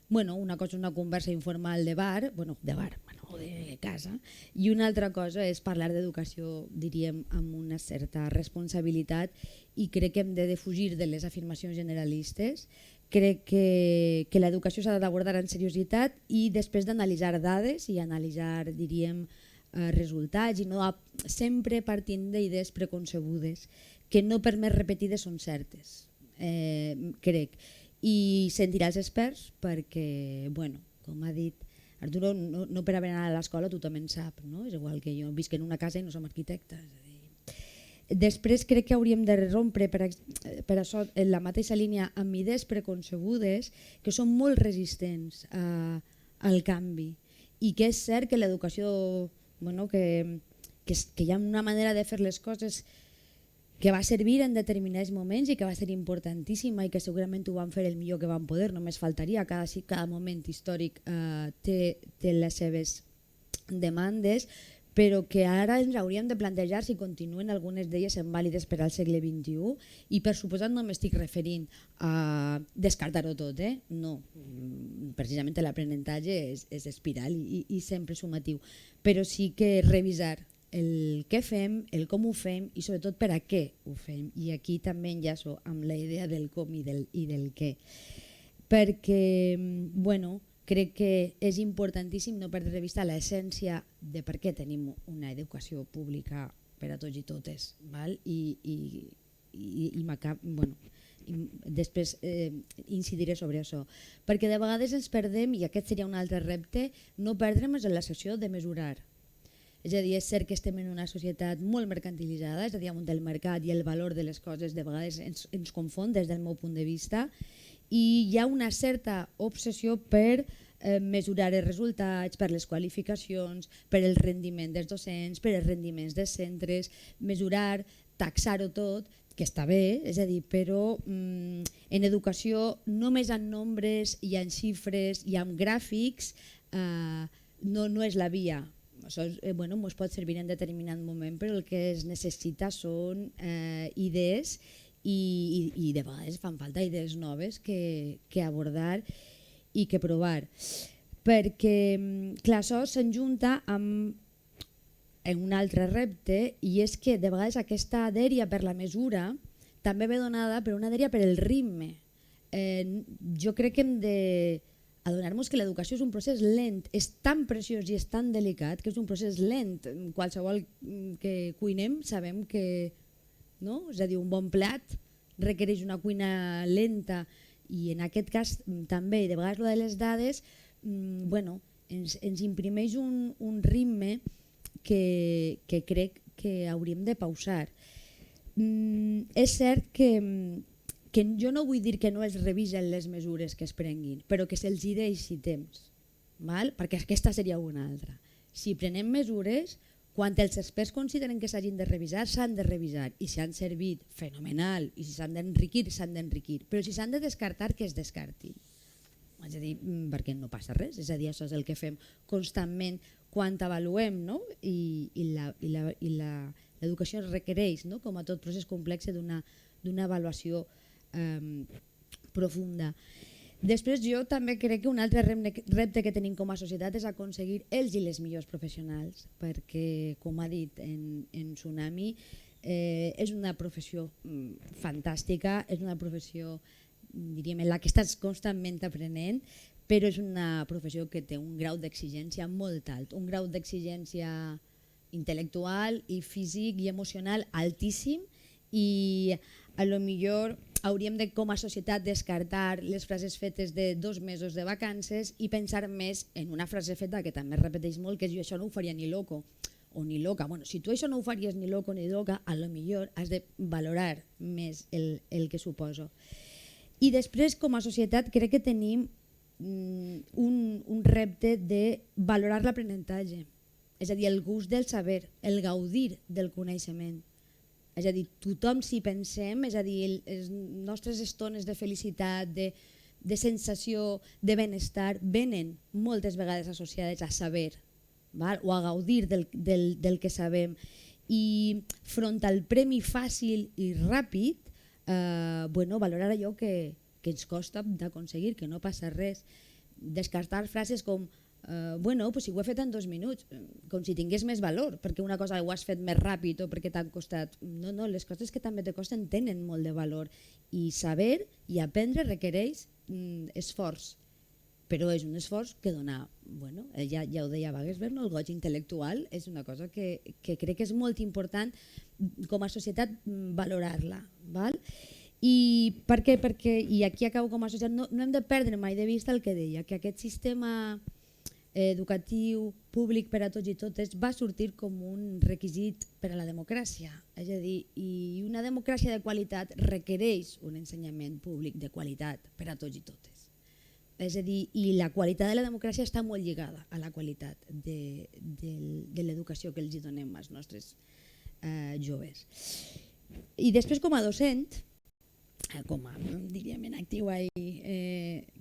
una cosa és una conversa informal de bar o de casa, i una altra cosa és parlar d'educació, diríem, amb una certa responsabilitat, i crec que hem de defugir de les afirmacions generalistes. Crec que l'educació s'ha d'abordar amb seriositat i després d'analitzar dades i analitzar, diríem, resultats, i no sempre partint d'idees preconcebudes que no per més repetides són certes, crec. I sentir els experts perquè, com ha dit Arturo, no per haver anat a l'escola tothom en sap, no? És igual que jo visc en una casa i no som arquitectes. Després crec que hauríem de rompre per això en la mateixa línia amb idees preconcebudes que són molt resistents al canvi, i que és cert que l'educació, que hi ha una manera de fer les coses que va servir en determinats moments i que va ser importantíssima i que segurament ho van fer el millor que van poder, només faltaria, cada moment històric té les seves demandes, però que ara ens hauríem de plantejar si continuen algunes d'elles sent vàlides per al segle XXI, i per suposat no m'estic referint a descartar-ho tot, no, precisament l'aprenentatge és espiral i sempre sumatiu, però sí que revisar el què fem, el com ho fem i sobretot per a què ho fem, i aquí també enllaço amb la idea del com i del què, perquè crec que és importantíssim no perdre de vista l'essència de per què tenim una educació pública per a tots i totes, i després incidiré sobre això, perquè de vegades ens perdem, i aquest seria un altre repte, no perdre'ns en la sessió de mesurar. És a dir, és cert que estem en una societat molt mercantilitzada, és a dir, on el mercat i el valor de les coses de vegades ens confon des del meu punt de vista, i hi ha una certa obsessió per mesurar els resultats, per les qualificacions, per el rendiment dels docents, per els rendiments dels centres, mesurar, taxar-ho tot, que està bé, és a dir, però en educació només amb nombres i amb xifres i amb gràfics no és la via. Això ens pot servir en determinat moment, però el que es necessita són idees, i de vegades fan falta idees noves que abordar i que provar, perquè clar, això s'enjunta amb un altre repte, i és que de vegades aquesta dèria per la mesura també ve donada per una dèria per el ritme. Jo crec que hem d'adonar-nos que l'educació és un procés lent, és tan preciós i és tan delicat que és un procés lent. Qualsevol que cuinem sabem que, no? És a dir, un bon plat requereix una cuina lenta I en aquest cas també, i de vegades lo de les dades, bueno, ens imprimeix un ritme que crec que hauríem de pausar. És cert que jo no vull dir que no es revisen les mesures que es prenguin, però que se'ls deixi temps, val? Perquè aquesta seria una altra. Si prenem mesures, quan els experts consideren que s'hagin de revisar, s'han de revisar, i si han servit, fenomenal, i si s'han d'enriquir, s'han d'enriquir, però si s'han de descartar, que es descartin. És a dir, perquè no passa res, és a dir, això és el que fem constantment quan avaluem, no? I l'educació requereix, no? Com a tot procés complex, d'una avaluació profunda. Després jo també crec que un altre repte que tenim com a societat és aconseguir els i les millors professionals, perquè com ha dit en Tsunami, és una professió fantàstica, és una professió, diríem, en la que estàs constantment aprenent, però és una professió que té un grau d'exigència molt alt, un grau d'exigència intel·lectual i físic i emocional altíssim, i a lo millor hauríem de, com a societat, descartar les frases fetes de 2 mesos de vacances i pensar més en una frase feta que també es repeteix molt, que és: jo això no ho faria ni loco o ni loca. Bueno, si tu això no ho faries ni loco ni loca, a lo millor has de valorar més el que suposo. I després, com a societat, crec que tenim un repte de valorar l'aprenentatge, és a dir, el gust del saber, el gaudir del coneixement. És a dir, tothom si pensem, és a dir, les nostres estones de felicitat, de sensació, de benestar, venen moltes vegades associades a saber, val? O a gaudir del que sabem. I front al premi fàcil i ràpid, valorar allò que ens costa d'aconseguir, que no passa res. Descartar frases com si ho he fet en 2 minuts, com si tingués més valor, perquè una cosa ho has fet més ràpid o perquè t'han costat. No, les coses que també te costen tenen molt de valor, i saber i aprendre requereix esforç, però és un esforç que dona, ja ho deia Wagensberg, el goig intel·lectual és una cosa que crec que és molt important com a societat valorar-la. I per què? Perquè, i aquí acabo com a societat, no hem de perdre mai de vista el que deia, que aquest sistema educatiu públic per a tots i totes va sortir com un requisit per a la democràcia. És a dir, i una democràcia de qualitat requereix un ensenyament públic de qualitat per a tots i totes. És a dir, i la qualitat de la democràcia està molt lligada a la qualitat de l'educació que els donem als nostres joves. I després, com a docent, com a, diríem, en actiu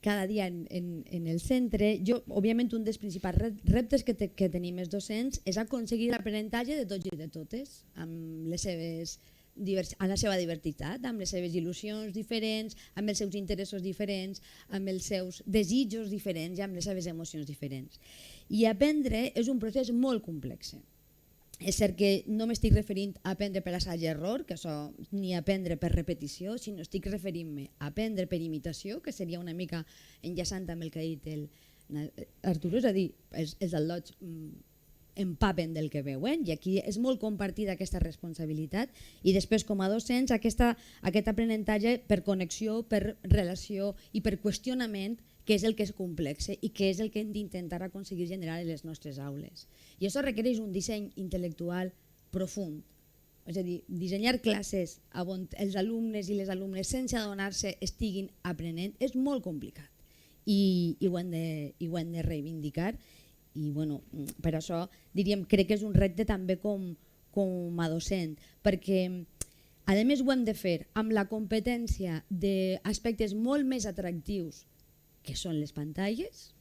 cada dia en el centre, òbviament un dels principals reptes que tenim els docents és aconseguir l'aprenentatge de tots i de totes, amb la seva diversitat, amb les seves il·lusions diferents, amb els seus interessos diferents, amb els seus desitjos diferents i amb les seves emocions diferents. I aprendre és un procés molt complex. És cert que no m'estic referint a aprendre per assaig i error, que això ni aprendre per repetició, sinó estic referint-me a aprendre per imitació, que seria una mica enllaçant amb el que ha dit Arturo, és a dir, els al·lots empapen del que veuen, i aquí és molt compartida aquesta responsabilitat. I després, com a docents, aquest aprenentatge per connexió, per relació i per qüestionament, que és el que és complex i que és el que hem d'intentar aconseguir generar en les nostres aules. I això requereix un disseny intel·lectual profund. És a dir, dissenyar classes on els alumnes i les alumnes sense adonar-se estiguin aprenent és molt complicat, i ho hem de reivindicar. I per això diríem, crec que és un repte també com a docent, perquè a més ho hem de fer amb la competència d'aspectes molt més atractius que són les pantalles,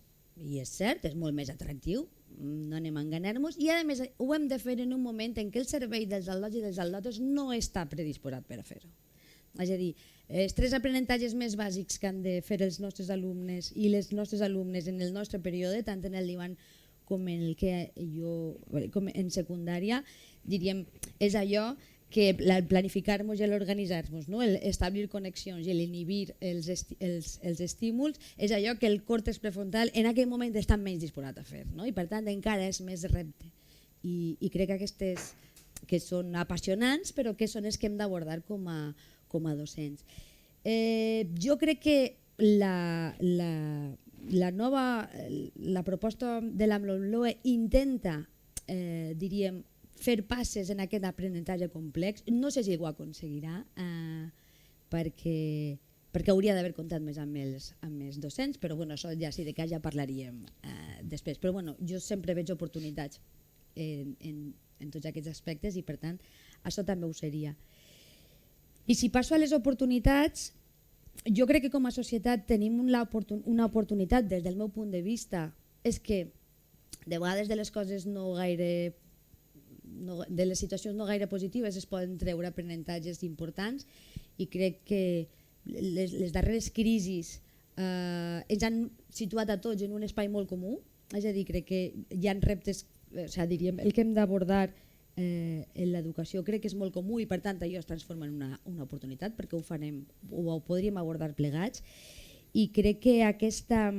i és cert, és molt més atractiu, no anem a enganyar-nos, i a més ho hem de fer en un moment en què el cervell dels al·lots i dels al·lotes no està predisposat per a fer-ho. És a dir, els 3 aprenentatges més bàsics que han de fer els nostres alumnes i les nostres alumnes en el nostre període, tant en el divan com en en secundària, diríem, és allò que el planificar-nos i l'organitzar-nos, establir connexions i l'inhibir els estímuls, és allò que el còrtex prefrontal en aquell moment està menys disposat a fer, i per tant encara és més repte. I crec que aquestes que són apassionants, però que són els que hem d'abordar com a docents. Jo crec que la proposta de la LOMLOE intenta, diríem, fer passes en aquest aprenentatge complex. No sé si ho aconseguirà, perquè hauria d'haver comptat més amb els docents, però bueno, això ja sí de cas ja parlaríem després. Però bueno, jo sempre veig oportunitats en tots aquests aspectes i per tant això també ho seria. I si passo a les oportunitats, jo crec que com a societat tenim una oportunitat des del meu punt de vista, és que de vegades de les coses de les situacions no gaire positives es poden treure aprenentatges importants i crec que les darreres crisis ens han situat a tots en un espai molt comú, és a dir, crec que hi ha reptes, diríem, el que hem d'abordar en l'educació crec que és molt comú i per tant allò es transforma en una oportunitat perquè ho podríem abordar plegats i crec que aquesta,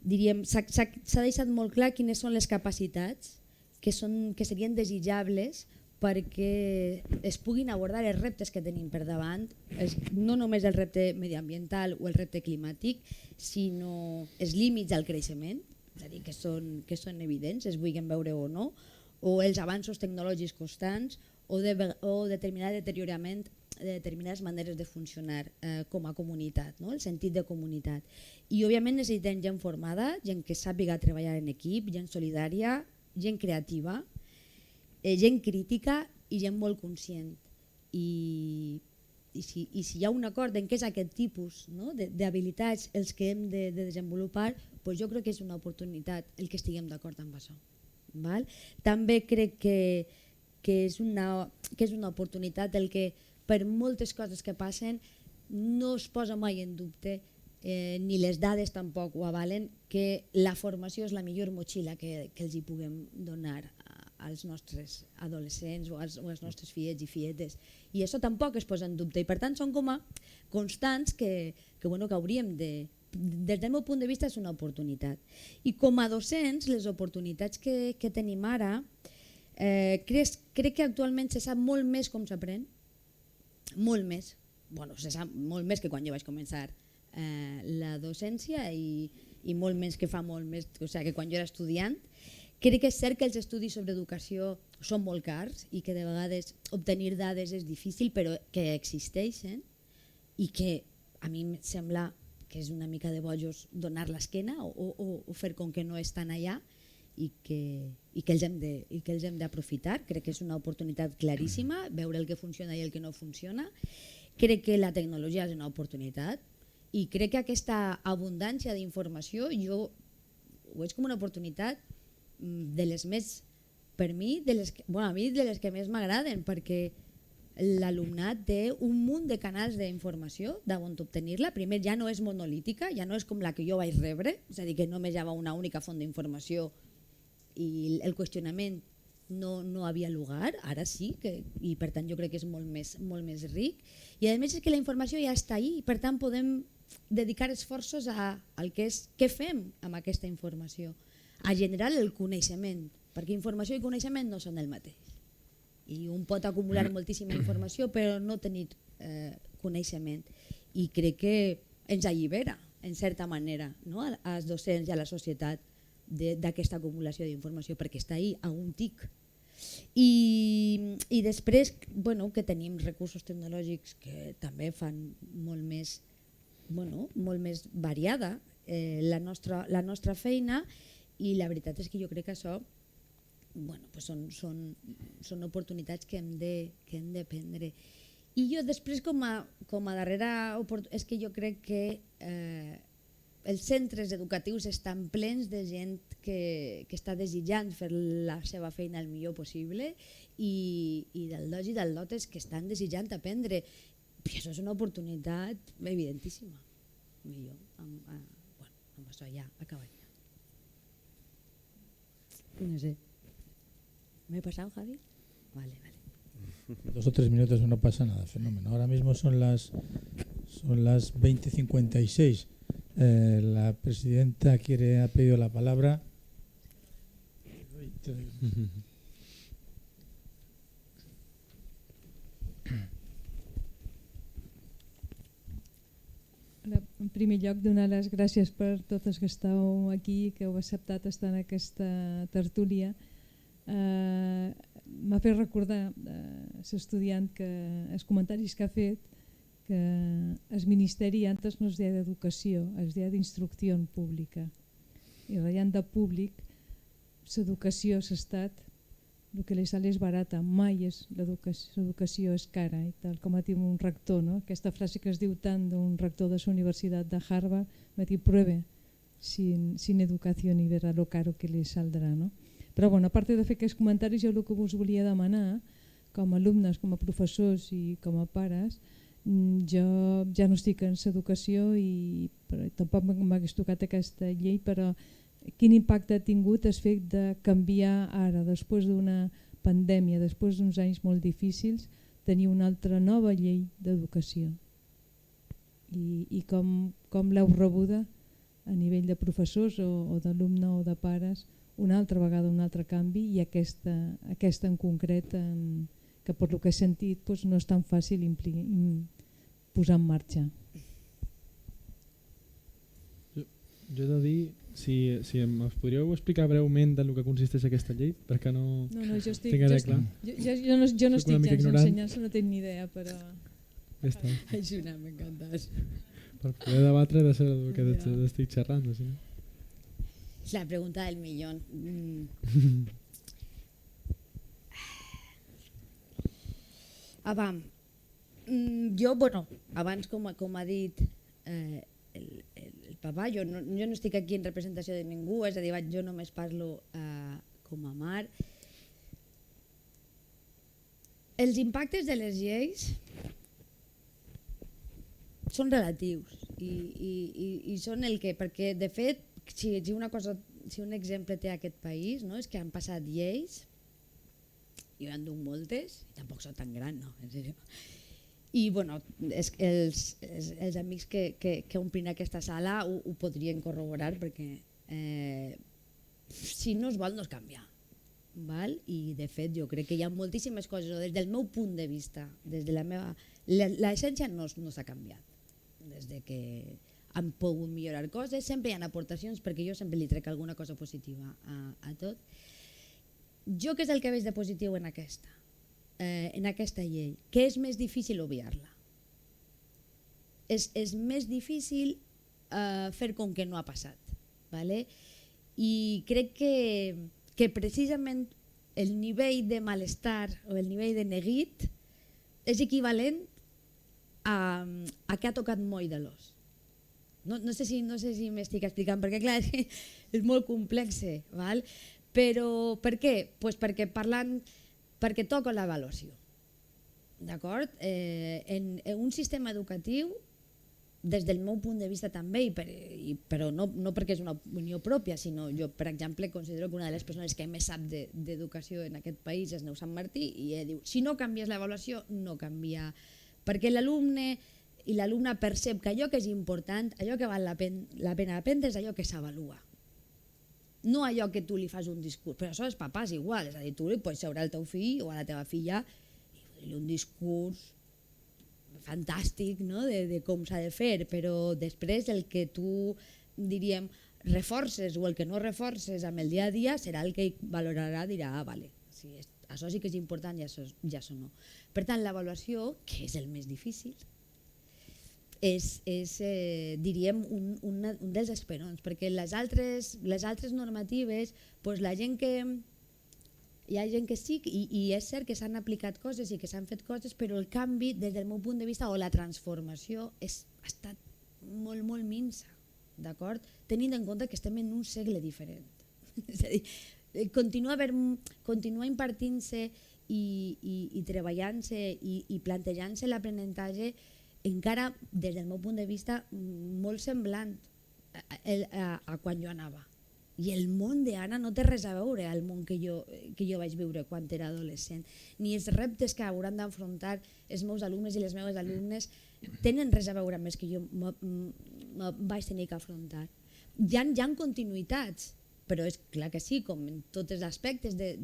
diríem, s'ha deixat molt clar quines són les capacitats que serien desitjables perquè es puguin abordar els reptes que tenim per davant, no només el repte mediambiental o el repte climàtic, sinó els límits al creixement, és a dir, que són evidents, es vulguin veure o no, o els avanços tecnològics constants o determinat deteriorament de determinades maneres de funcionar com a comunitat, no? El sentit de comunitat. I òbviament necessitem gent formada, gent que sàpiga treballar en equip, gent solidària, gent creativa, gent crítica i gent molt conscient. I si hi ha un acord en què és aquest tipus, no, d'habilitats els que hem de desenvolupar, doncs jo crec que és una oportunitat el que estiguem d'acord amb això. Val? També crec que és una oportunitat el que per moltes coses que passen no es posa mai en dubte ni les dades tampoc ho avalen que la formació és la millor motxilla que els hi puguem donar als nostres adolescents o als nostres fiets i fietes i això tampoc es posa en dubte i per tant són com a constants que hauríem de, des del meu punt de vista és una oportunitat i com a docents les oportunitats que tenim ara crec que actualment se sap molt més com s'aprèn, molt més, se sap molt més que quan jo vaig començar la docència i molt més que fa molt més, que quan jo era estudiant. Crec que és cert que els estudis sobre educació són molt cars i que de vegades obtenir dades és difícil però que existeixen i que a mi em sembla que és una mica de bojos donar l'esquena o fer com que no estan allà i que els hem d'aprofitar. Crec que és una oportunitat claríssima veure el que funciona i el que no funciona. Crec que la tecnologia és una oportunitat i crec que aquesta abundància d'informació jo ho veig com una oportunitat de les més, per mi, a mi de les que més m'agraden perquè l'alumnat té un munt de canals d'informació d'on obtenir-la. Primer ja no és monolítica, ja no és com la que jo vaig rebre, és a dir, que només hi havia una única font d'informació i el qüestionament no havia lugar, ara sí, i per tant jo crec que és molt més ric. I a més és que la informació ja està ahí i per tant podem dedicar esforços al que és què fem amb aquesta informació, a generar el coneixement, perquè informació i coneixement no són el mateix. I un pot acumular moltíssima informació però no tenir coneixement i crec que ens allibera en certa manera, no? als docents i a la societat d'aquesta acumulació d'informació perquè està ahí a un tic. I després que tenim recursos tecnològics que també fan molt més variada la nostra feina i la veritat és que jo crec que això són oportunitats que hem de prendre. I jo després com a darrera oportunitat és que jo crec que els centres educatius estan plens de gent que està desitjant fer la seva feina el millor possible i del dots i del dotes que estan desitjant aprendre. I això és una oportunitat evidentíssima. I jo amb això ja acabaria. No sé. ¿Me he pasado, Javi? Vale. 2 o 3 minutos no pasa nada, fenómeno. Ahora mismo son las 20:56. La presidenta ha pedido la palabra. Hola, en primer lloc, donar les gràcies per totes que esteu aquí, que heu acceptat estar en aquesta tertúlia. M'ha fet recordar l'estudiant que els comentaris que ha fet, que el Ministeri antes no es deia d'educació, es deia d'instrucció pública. I ratllant de públic, l'educació s'ha estat, el que li sale és barata, mai és l'educació és cara. I tal com ha dit un rector, no? Aquesta frase que es diu tant d'un rector de la Universitat de Harvard, va dir, pruebe sin educación y verá lo caro que li saldrà. No? Però bueno, a part de fer aquests comentaris, jo el que us volia demanar, com a alumnes, com a professors i com a pares, jo ja no estic en l'educació i tampoc m'hagués tocat aquesta llei, però quin impacte ha tingut el fet de canviar ara, després d'una pandèmia, després d'uns anys molt difícils, tenir una altra nova llei d'educació? I com l'heu rebuda a nivell de professors o d'alumne o de pares, una altra vegada un altre canvi, i aquesta en concret, que per lo que he sentit no és tan fàcil posar en marxa. Jo he de dir, si em podríeu explicar breument de lo que consisteix aquesta llei, perquè no jo estic clar. Jo no estic gens ensenyant, no tinc ni idea, però... Ja està. Així m'encantes. Per poder debatre de saber del que estic xerrant. És la pregunta del millón. Jo, abans com ha dit el papà, jo no estic aquí en representació de ningú, és a dir, jo només parlo com a mare. Els impactes de les lleis són relatius i són el que, perquè de fet, si un exemple té aquest país, no, és que han passat lleis, jo en duc moltes, i tampoc soc tan gran, no, en sèrio. I els amics que omplin aquesta sala ho podrien corroborar, perquè si no es vol no es canvia. I de fet jo crec que hi ha moltíssimes coses, des del meu punt de vista, des de la meva... L'essència no s'ha canviat. Des que han pogut millorar coses, sempre hi ha aportacions, perquè jo sempre li trec alguna cosa positiva a tot. Jo què és el que veig de positiu en aquesta llei? Que és més difícil obviar-la. És més difícil fer com que no ha passat. I crec que precisament el nivell de malestar o el nivell de neguit és equivalent a que ha tocat moll de l'os. No sé si m'estic explicant, perquè clar, és molt complex, però per què? Perquè toca l'avaluació. D'acord? En un sistema educatiu, des del meu punt de vista també, però no perquè és una opinió pròpia, sinó jo, per exemple, considero que una de les persones que més sap d'educació en aquest país és Neus Sant Martí, i ell diu, si no canvies l'avaluació, no canvia, perquè l'alumne i l'alumne percep que allò que és important, allò que val la pena aprendre, és allò que s'avalua. No allò que tu li fas un discurs, però això els papàs igual, és a dir, tu li pots seure al teu fill o a la teva filla i fer-li un discurs fantàstic de com s'ha de fer, però després el que tu, diríem, reforces o el que no reforces amb el dia a dia serà el que valorarà, dirà, vale, això sí que és important i això no. Per tant, l'avaluació, que és el més difícil, és diríem, un dels esperons, perquè les altres normatives, hi ha gent que sí, i és cert que s'han aplicat coses i que s'han fet coses, però el canvi, des del meu punt de vista, o la transformació, ha estat molt, molt minsa, d'acord? Tenint en compte que estem en un segle diferent. És a dir, continua impartint-se i treballant-se i plantejant-se l'aprenentatge encara, des del meu punt de vista, molt semblant a quan jo anava. I el món d'ara no té res a veure al món que jo vaig viure quan era adolescent. Ni els reptes que hauran d'afrontar els meus alumnes i les meves alumnes tenen res a veure amb els que jo vaig tenir que afrontar. Hi ha continuïtats, però és clar que sí, com en tots els aspectes de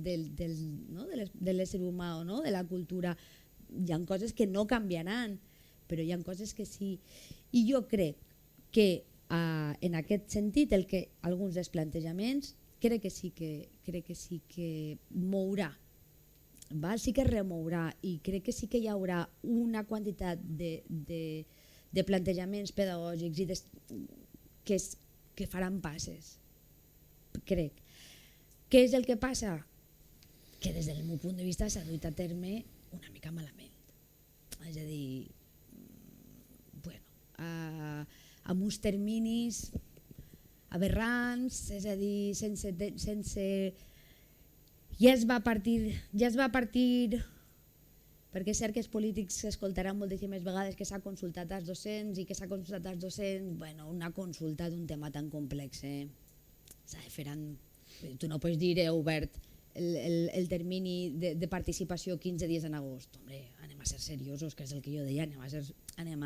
l'ésser humà o de la cultura, hi ha coses que no canviaran, però hi ha coses que sí. I jo crec que en aquest sentit alguns dels plantejaments crec que sí que mourà, val? Sí que remourà, i crec que sí que hi haurà una quantitat de plantejaments pedagògics que faran passes, crec. Què és el que passa? Que des del meu punt de vista s'ha duit a terme una mica malament. És a dir, amb uns terminis aberrants, és a dir, sense... Ja es va partir, perquè és cert que els polítics s'escoltaran moltíssimes vegades que s'ha consultat als docents i que s'ha consultat als docents. Bueno, una consulta d'un tema tan complex s'ha de fer tu no pots dir obert el termini de participació 15 dies en agost. Hombre, anem a ser seriosos, que és el que jo deia, anem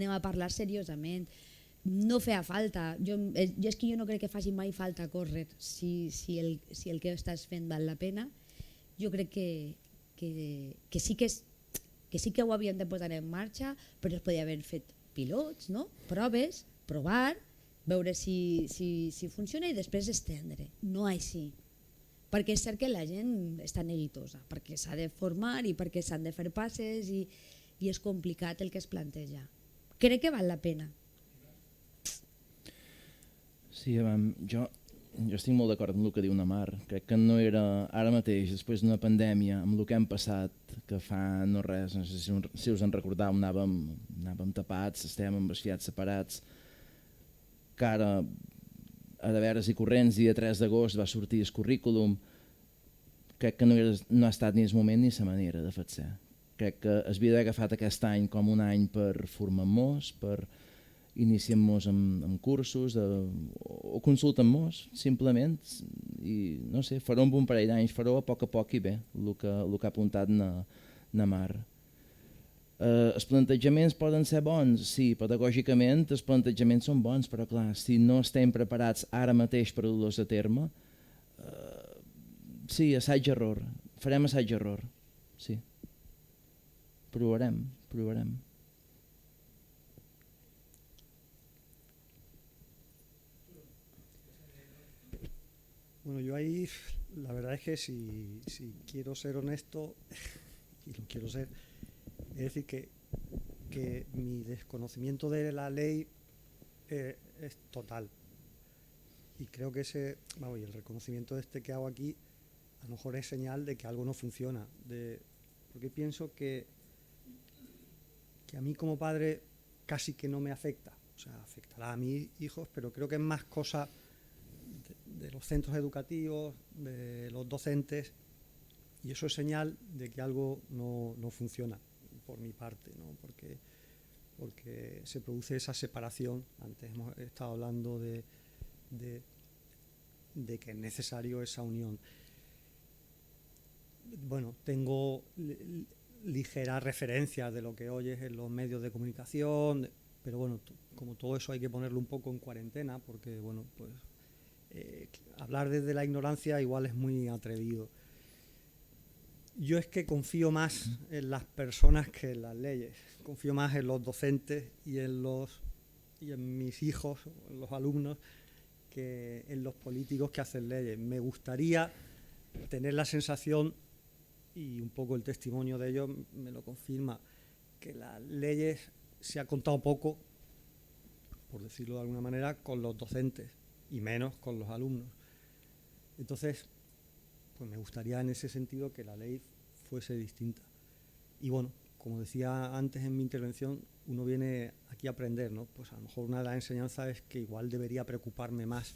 a parlar seriosament. No feia falta, és que jo no crec que faci mai falta córrer si el que estàs fent val la pena. Jo crec que sí que ho havíem de posar en marxa, però es podia haver fet pilots, no? Proves, provar, veure si funciona i després estendre, no així. Perquè és cert que la gent està neguitosa, perquè s'ha de formar i perquè s'han de fer passes i és complicat el que es planteja. Crec que val la pena. Sí, jo estic molt d'acord amb el que diu la Mar. Crec que no era ara mateix, després d'una pandèmia, amb el que hem passat, que fa no res, no sé si us en recordeu, anàvem tapats, estèiem amb esfiats separats, que ara, a de veres i corrents, dia 3 d'agost va sortir el currículum. Crec que no ha estat ni el moment ni la manera de fer-se. Crec que s'havia d'haver agafat aquest any com un any per formar-nos, per iniciem-nos amb cursos o consultem-nos, simplement, i no sé, fareu un bon parell d'anys, fareu a poc i bé, el que ha apuntat na Mar. Els plantejaments poden ser bons, sí, pedagògicament els plantejaments són bons, però clar, si no estem preparats ara mateix per dur-los a terme, sí, assaig-error, farem assaig-error, sí. Provarem. Bueno, yo ahí, la verdad es que si quiero ser honesto, y lo quiero ser, es decir que mi desconocimiento de la ley es total. Y creo que y el reconocimiento que hago aquí a lo mejor es señal de que algo no funciona. Porque pienso que a mí como padre casi que no me afecta. O sea, afectará a mis hijos, pero creo que es más cosa de los centros educativos, de los docentes, y eso es señal de que algo no funciona por mi parte, ¿no? Porque se produce esa separación. Antes hemos estado hablando de que es necesario esa unión. Bueno, tengo ligeras referencias de lo que oyes en los medios de comunicación, pero bueno, como todo eso hay que ponerlo un poco en cuarentena, porque bueno, pues hablar desde la ignorancia igual es muy atrevido. Yo es que confío más en las personas que en las leyes, confío más en los docentes y en mis hijos, en los alumnos, que en los políticos que hacen leyes. Me gustaría tener la sensación, y un poco el testimonio de ellos me lo confirma, que las leyes se ha contado poco, por decirlo de alguna manera, con los docentes y menos con los alumnos. Entonces, pues me gustaría en ese sentido que la ley fuese distinta. Y bueno, como decía antes en mi intervención, uno viene aquí a aprender, ¿no? Pues a lo mejor una de las enseñanzas es que igual debería preocuparme más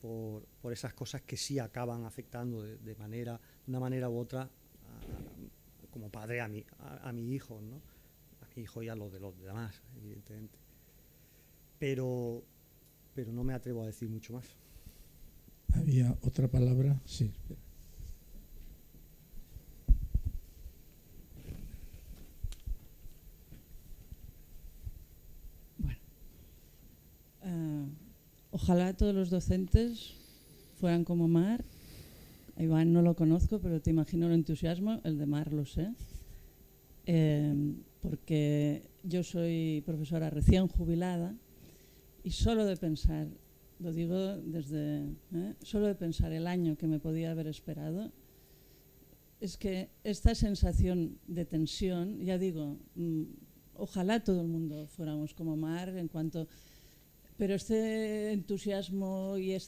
por esas cosas que sí acaban afectando de una manera u otra como padre a mi hijo, ¿no? A mi hijo y a los de los demás, evidentemente. Pero no me atrevo a decir mucho más. ¿Había otra palabra? Sí. Bueno, ojalá todos los docentes fueran como Mar. A Iván no lo conozco, pero te imagino el entusiasmo, el de Mar lo sé. Porque yo soy profesora recién jubilada Y solo de pensar, lo digo desde, solo de pensar el año que me podía haber esperado, es que esta sensación de tensión, ya digo, ojalá todo el mundo fuéramos como Mar en cuanto... Pero este entusiasmo y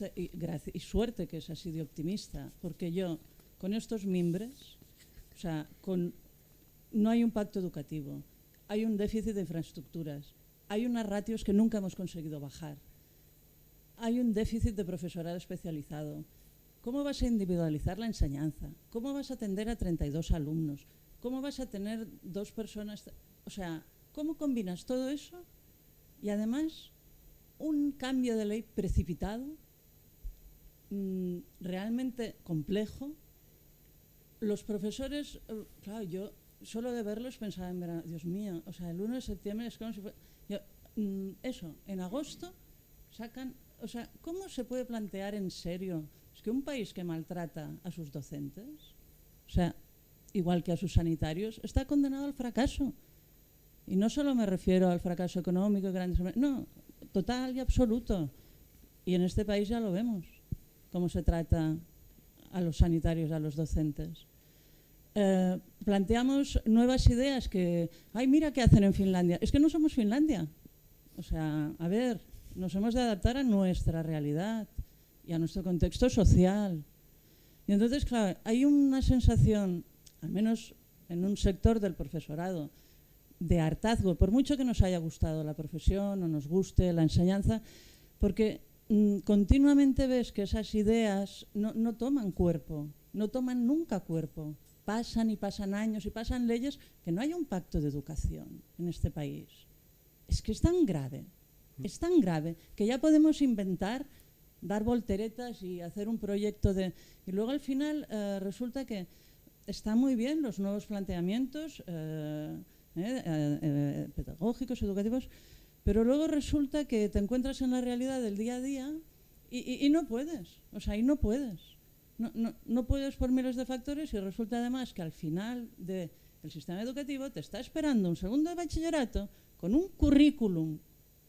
suerte que es así de optimista, porque yo con estos mimbres, o sea, no hay un pacto educativo, hay un déficit de infraestructuras, hay unas ratios que nunca hemos conseguido bajar, hay un déficit de profesorado especializado. ¿Cómo vas a individualizar la enseñanza? ¿Cómo vas a atender a 32 alumnos? ¿Cómo vas a tener 2 personas? O sea, ¿cómo combinas todo eso? Y además, un cambio de ley precipitado, realmente complejo. Los profesores, claro, yo solo de verlos pensaba en verano, Dios mío, o sea, el 1 de septiembre es como si fuera... eso, en agosto sacan... O sea, ¿cómo se puede plantear en serio? Es que un país que maltrata a sus docentes, o sea, igual que a sus sanitarios, está condenado al fracaso. Y no solo me refiero al fracaso económico, no, total y absoluto. Y en este país ya lo vemos, cómo se trata a los sanitarios, a los docentes. Planteamos nuevas ideas que, ay, mira qué hacen en Finlandia. Es que no somos Finlandia. O sea, a ver, nos hemos de adaptar a nuestra realidad y a nuestro contexto social. Y entonces, claro, hay una sensación, al menos en un sector del profesorado, de hartazgo, por mucho que nos haya gustado la profesión o nos guste la enseñanza, porque continuamente ves que esas ideas no toman cuerpo, no toman nunca cuerpo. Pasan y pasan años y pasan leyes, que no hay un pacto de educación en este país. Es que es tan grave que ya podemos inventar, dar volteretas y hacer un proyecto de... Y luego al final resulta que están muy bien los nuevos planteamientos pedagógicos, educativos, pero luego resulta que te encuentras en la realidad del día a día y no puedes, o sea, y no puedes. No puedes por miles de factores y resulta además que al final del sistema educativo te está esperando un segundo de bachillerato con un currículum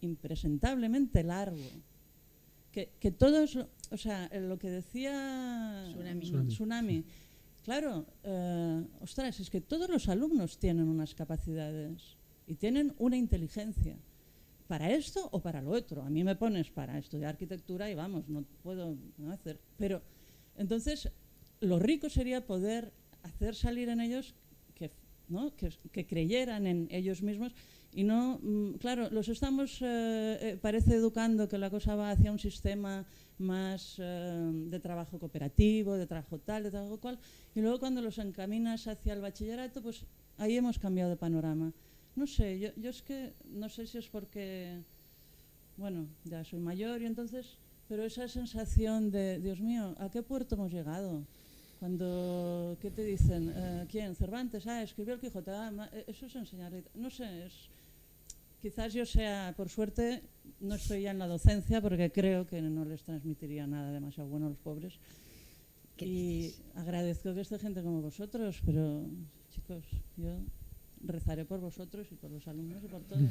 impresentablemente largo, que todos, o sea, lo que decía Tsunami, claro, ostras, es que todos los alumnos tienen unas capacidades y tienen una inteligencia para esto o para lo otro. A mí me pones para estudiar arquitectura y vamos, no puedo hacer, pero entonces lo rico sería poder hacer salir en ellos que creyeran en ellos mismos. Y no, claro, los estamos, parece educando que la cosa va hacia un sistema más de trabajo cooperativo, de trabajo tal, de trabajo cual, y luego cuando los encaminas hacia el bachillerato, pues ahí hemos cambiado de panorama. No sé, yo es que no sé si es porque, bueno, ya soy mayor y entonces, pero esa sensación de, Dios mío, ¿a qué puerto hemos llegado? Cuando, ¿qué te dicen? ¿Quién? Cervantes, escribió el Quijote, eso es enseñar, no sé, quizás yo sea, por suerte, no estoy ya en la docencia porque creo que no les transmitiría nada demasiado bueno a los pobres. Y agradezco que esté gente como vosotros, pero chicos, yo rezaré por vosotros y por los alumnos y por todos.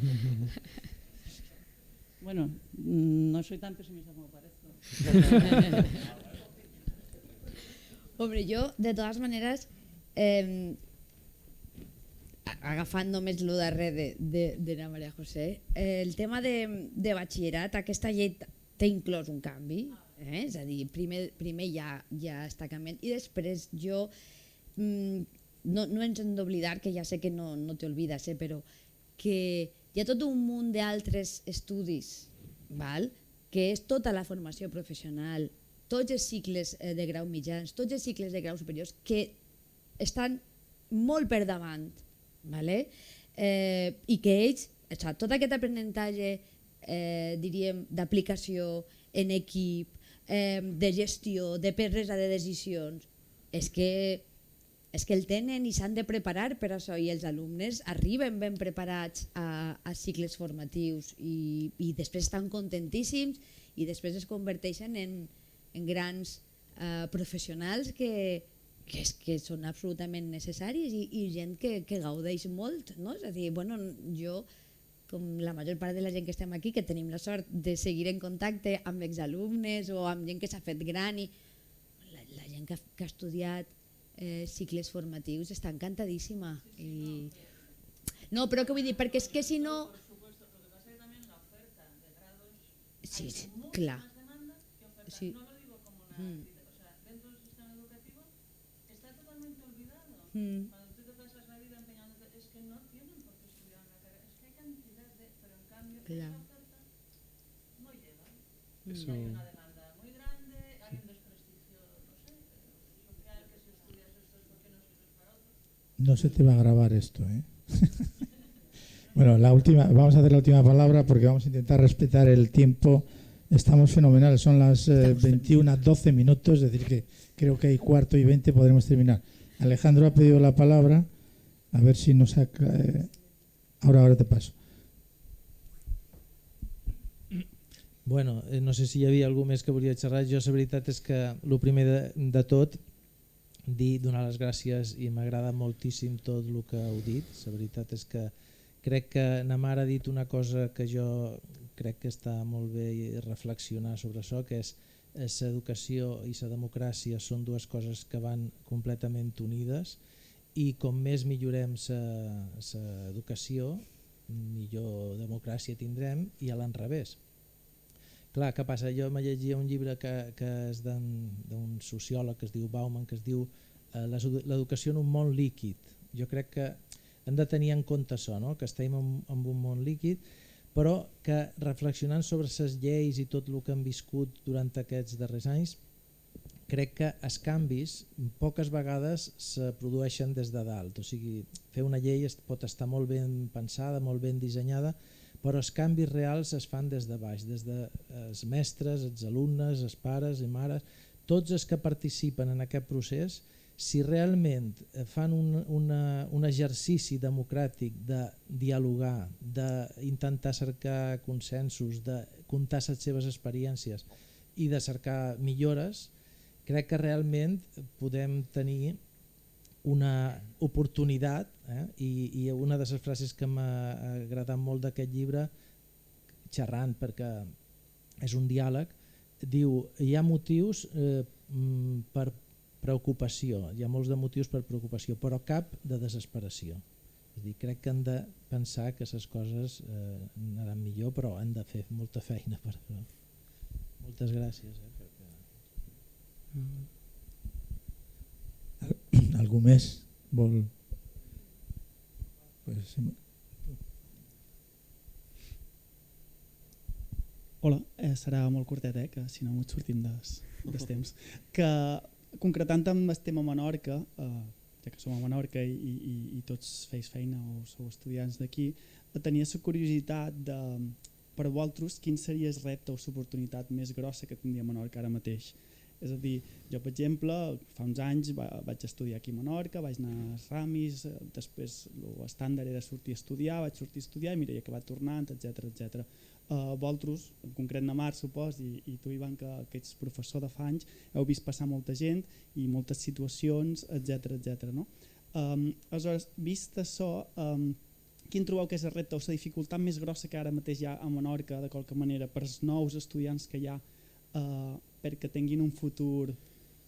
Bueno, no soy tan pesimista como parezco. Hombre, yo, de todas maneres, agafant només el darrer de la Maria José, el tema de batxillerat, aquesta llei té inclòs un canvi, és a dir, primer ja està canviant i després jo no ens hem d'oblidar, que ja sé que no t'olvides, però que hi ha tot un munt d'altres estudis, que és tota la formació professional, tots els cicles de grau mitjans, tots els cicles de grau superiors que estan molt per davant, i que ells, tot aquest aprenentatge, diríem, d'aplicació en equip, de gestió, de presa de decisions, és que el tenen i s'han de preparar per això, i els alumnes arriben ben preparats a cicles formatius i després estan contentíssims i després es converteixen en grans professionals que són absolutament necessaris i gent que gaudeix molt, no? És a dir, jo com la major part de la gent que estem aquí, que tenim la sort de seguir en contacte amb exalumnes o amb gent que s'ha fet gran, i la gent que ha estudiat cicles formatius està encantadíssima. No, però què vull dir, perquè és que si no... Sí, clar. Sí. Dentro del sistema educativo está totalmente olvidado. Cuando tú te pasas la vida empeñándote, es que no tienen por qué estudiar una carrera, es que hay cantidad de, pero en cambio esa oferta no llega. Y hay una demanda muy grande, hay un desprestigio, no sé, social, que si estudias esto es porque no sirves para otro. No se te va a grabar esto, ¿eh? Bueno, vamos a hacer la última palabra porque vamos a intentar respetar el tiempo. Estamos fenomenales, son las 21:12 minutos, es decir que creo que hay 1:15 podremos terminar. Alejandro ha pedido la palabra, a ver si nos saca... Ahora te paso. Bueno, no sé si hi havia algú més que volia xerrar. Jo la veritat és que el primer de tot donar les gràcies, i m'agrada moltíssim tot el que heu dit. La veritat és que crec que na mare ha dit una cosa que jo crec que està molt bé reflexionar sobre això, que és l'educació i la democràcia són dues coses que van completament unides, i com més millorem l'educació, millor democràcia tindrem, i a l'enrevés. Clar, què passa? Jo me llegia un llibre que és d'un sociòleg que es diu Bauman, que es diu L'educació en un món líquid. Jo crec que hem de tenir en compte això, no? Que estem en un món líquid, però que reflexionant sobre les lleis i tot el que hem viscut durant aquests darrers anys, crec que els canvis poques vegades se produeixen des de dalt. O sigui, fer una llei pot estar molt ben pensada, molt ben dissenyada, però els canvis reals es fan des de baix, des dels mestres, els alumnes, els pares i mares, tots els que participen en aquest procés. Si realment fan un exercici democràtic de dialogar, d'intentar cercar consensos, de contar les seves experiències i de cercar millores, crec que realment podem tenir una oportunitat, i una de les frases que m'ha agradat molt d'aquest llibre, xerrant perquè és un diàleg, diu: hi ha motius per preocupació, hi ha molts de motius per preocupació, però cap de desesperació. És a dir, crec que hem de pensar que les coses anaran millor, però hem de fer molta feina per això. Moltes gràcies. Algú més vol? Hola, serà molt curtet, que si no ens sortim dels temps. Que concretant amb el tema Menorca, ja que som a Menorca i tots feis feina o sou estudiants d'aquí, tenia la curiositat de, per vosaltres, quin seria el repte o l'oportunitat més grossa que tindria Menorca ara mateix. És a dir, jo per exemple, fa uns anys vaig estudiar aquí a Menorca, vaig anar a Ramis, després l'estàndard era sortir a estudiar, vaig sortir a estudiar i mira, he acabat tornant, etc. Vosaltres, en concret na Mar, supos, i tu, Ivan, que ets professor de fa anys, heu vist passar molta gent i moltes situacions, etc. No? Aleshores, vist això, quin trobeu que és el repte o la dificultat més grossa que ara mateix hi ha a Menorca, de qualque manera, per als nous estudiants que hi ha, perquè tinguin un futur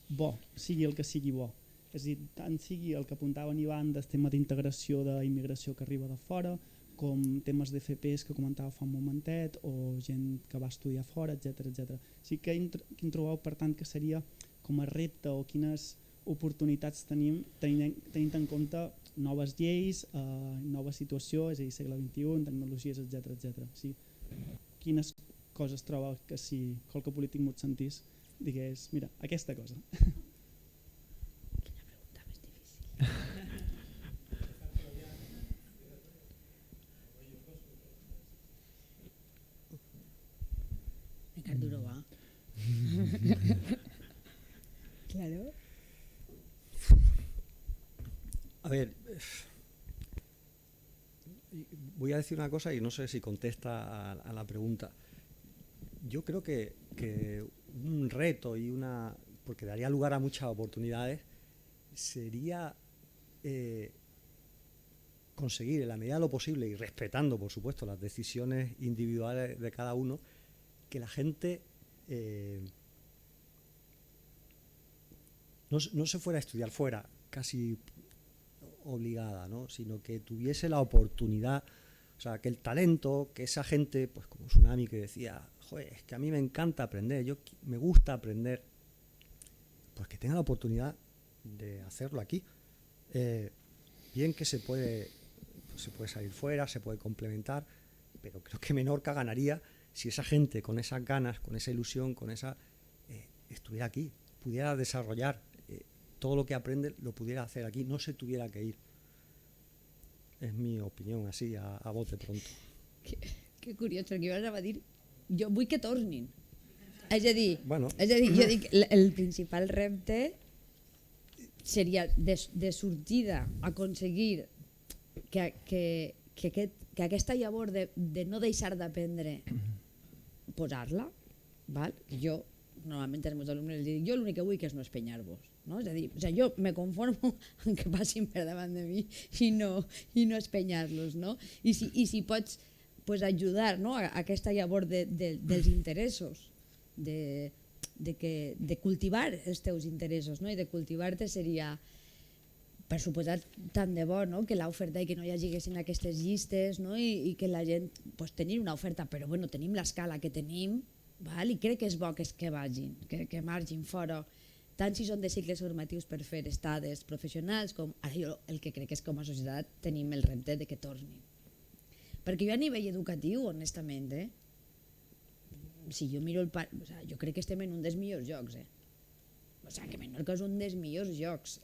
bo, sigui el que sigui bo? És a dir, tant sigui el que apuntaven Ivan del tema d'integració d'immigració que arriba de fora, com temes d'FPs que comentava fa un momentet, o gent que va estudiar fora, etc. Sí, quin trobeu, per tant, que seria com a repte o quines oportunitats tenim tenint en compte noves lleis, nova situació, és a dir, segle XXI, tecnologies, etc. Sí, quines coses troba que si qualque polític m'ho sentís, digués, mira, aquesta cosa. Quina pregunta més difícil. Duro va. Claro. A ver, voy a decir una cosa y no sé si contesta a la pregunta. Yo creo que un reto y porque daría lugar a muchas oportunidades, sería conseguir en la medida de lo posible y respetando, por supuesto, las decisiones individuales de cada uno, que la gente no se fuera a estudiar fuera, casi obligada, ¿no? Sino que tuviese la oportunidad, o sea, que el talento, que esa gente, pues como Tsunami que decía, joder, es que a mí me encanta aprender, me gusta aprender, pues que tenga la oportunidad de hacerlo aquí. Bien que se puede salir fuera, se puede complementar, pero creo que Menorca ganaría si esa gente con esas ganas, con esa ilusión, con esa estuviera aquí, pudiera desarrollar todo lo que aprende, lo pudiera hacer aquí, no se tuviera que ir. És mi opinió, així, a bote pronto. Que curiós, perquè jo anava a dir, jo vull que tornin. És a dir, Bueno. Jo dic, el principal repte seria de sortida aconseguir que aquesta llavor de no deixar d'aprendre, posar-la, val? Jo normalment als meus alumnes els dic, jo l'únic que vull que és no espenyar-vos, no? És a dir, jo me conformo en que passin per davant de mi i no espenyar-los, no? I si pots ajudar a aquesta llavor dels interessos, de cultivar els teus interessos, i de cultivar-te seria, per suposat, tant de bo que l'oferta i que no hi haguessin aquestes llistes i que la gent tenir una oferta, però tenim l'escala que tenim, i crec que és bo que vagin, que margin fora, tant si són de cicles formatius per fer estades professionals, com ara jo el que crec és que com a societat tenim el repte de que tornin. Perquè jo a nivell educatiu, honestament, si jo miro jo crec que estem en un dels millors llocs, que Menorca és un dels millors llocs,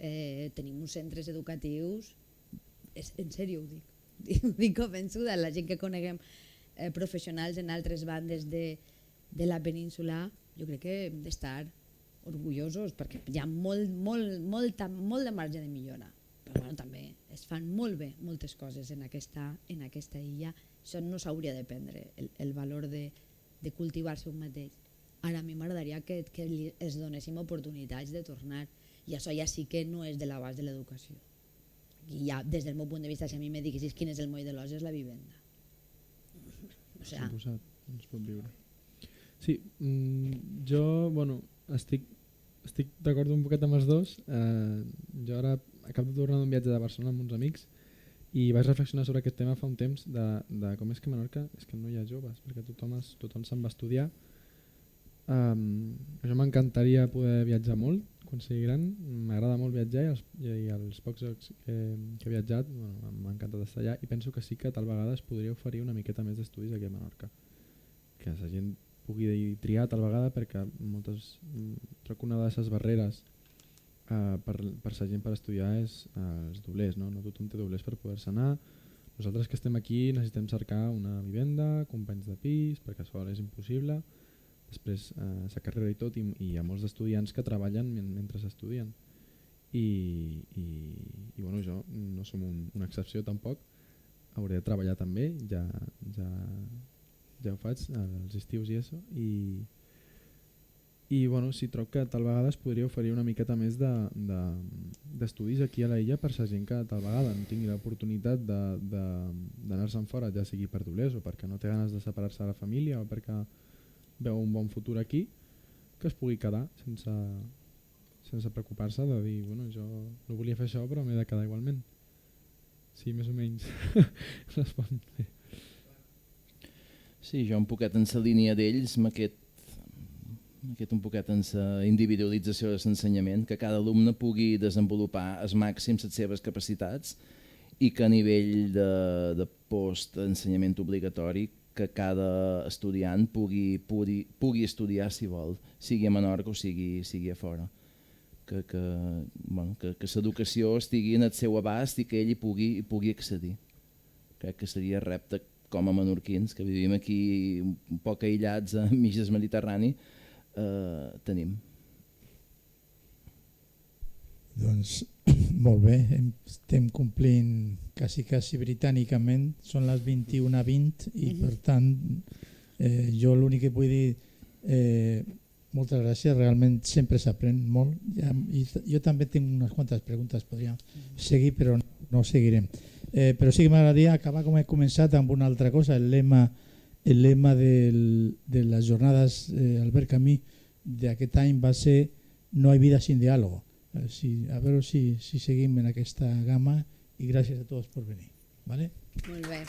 tenim uns centres educatius, en sèrio ho dic convençuda, la gent que coneguem professionals en altres bandes de la península, jo crec que hem d'estar orgullosos perquè hi ha molt de marge de millora, però també es fan molt bé moltes coses en aquesta illa. Això no s'hauria de prendre, el valor de cultivar-se un mateix. Ara a mi m'agradaria que es donéssim oportunitats de tornar, i això ja sí que no és de l'abast de l'educació. I ja des del meu punt de vista, si a mi me diguessis quin és el moll de l'os, és la vivenda. Suposat, no es pot viure. Sí, jo estic d'acord un poquet amb els dos. Jo ara acabo de tornar d'un viatge de Barcelona amb uns amics i vaig reflexionar sobre aquest tema fa un temps de com és que a Menorca és que no hi ha joves, perquè tothom se'n va estudiar. Jo m'encantaria poder viatjar molt quan sigui gran, m'agrada molt viatjar i els pocs jocs que he viatjat m'ha encantat estar allà, i penso que sí que tal vegada es podria oferir una miqueta més d'estudis aquí a Menorca, que la gent pugui triar tal vegada, perquè crec que una de les barreres per la gent per estudiar és els doblers, no tothom té doblers per poder-se anar. Nosaltres que estem aquí necessitem cercar una vivenda, companys de pis, perquè això és impossible, després la carrera i tot, i hi ha molts estudiants que treballen mentre estudien, i jo no som una excepció tampoc, hauré de treballar també, ja ho faig als estius i això, i sí, trobo que tal vegada es podria oferir una miqueta més d'estudis aquí a l'illa per la gent que tal vegada no tingui l'oportunitat d'anar-se'n fora, ja sigui per doblers o perquè no té ganes de separar-se de la família o perquè veu un bon futur aquí, que es pugui quedar sense preocupar-se de dir, jo no volia fer això però m'he de quedar igualment. Sí, més o menys respon bé. Sí, jo un poquet en la línia d'ells, un poquet en la individualització de l'ensenyament, que cada alumne pugui desenvolupar al màxim les seves capacitats i que a nivell de post-ensenyament obligatori que cada estudiant pugui estudiar si vol, sigui a Menorca o sigui a fora. Que l'educació estigui en el seu abast i que ell hi pugui accedir. Crec que seria repte com a menorquins, que vivim aquí un poc aïllats a mig del Mediterrani, tenim. Doncs molt bé, estem complint quasi britànicament, són les 21:20 i per tant jo l'únic que vull dir, moltes gràcies, realment sempre s'aprèn molt, i jo també tinc unes quantes preguntes, podríem seguir però no seguirem. Però sí que m'agradaria acabar com he començat amb una altra cosa. El lema de les jornades Albert Camus d'aquest any va ser "No hay vida sin diálogo". A veure si seguim en aquesta gamma i gràcies a tots per venir. ¿Vale? Molt bé.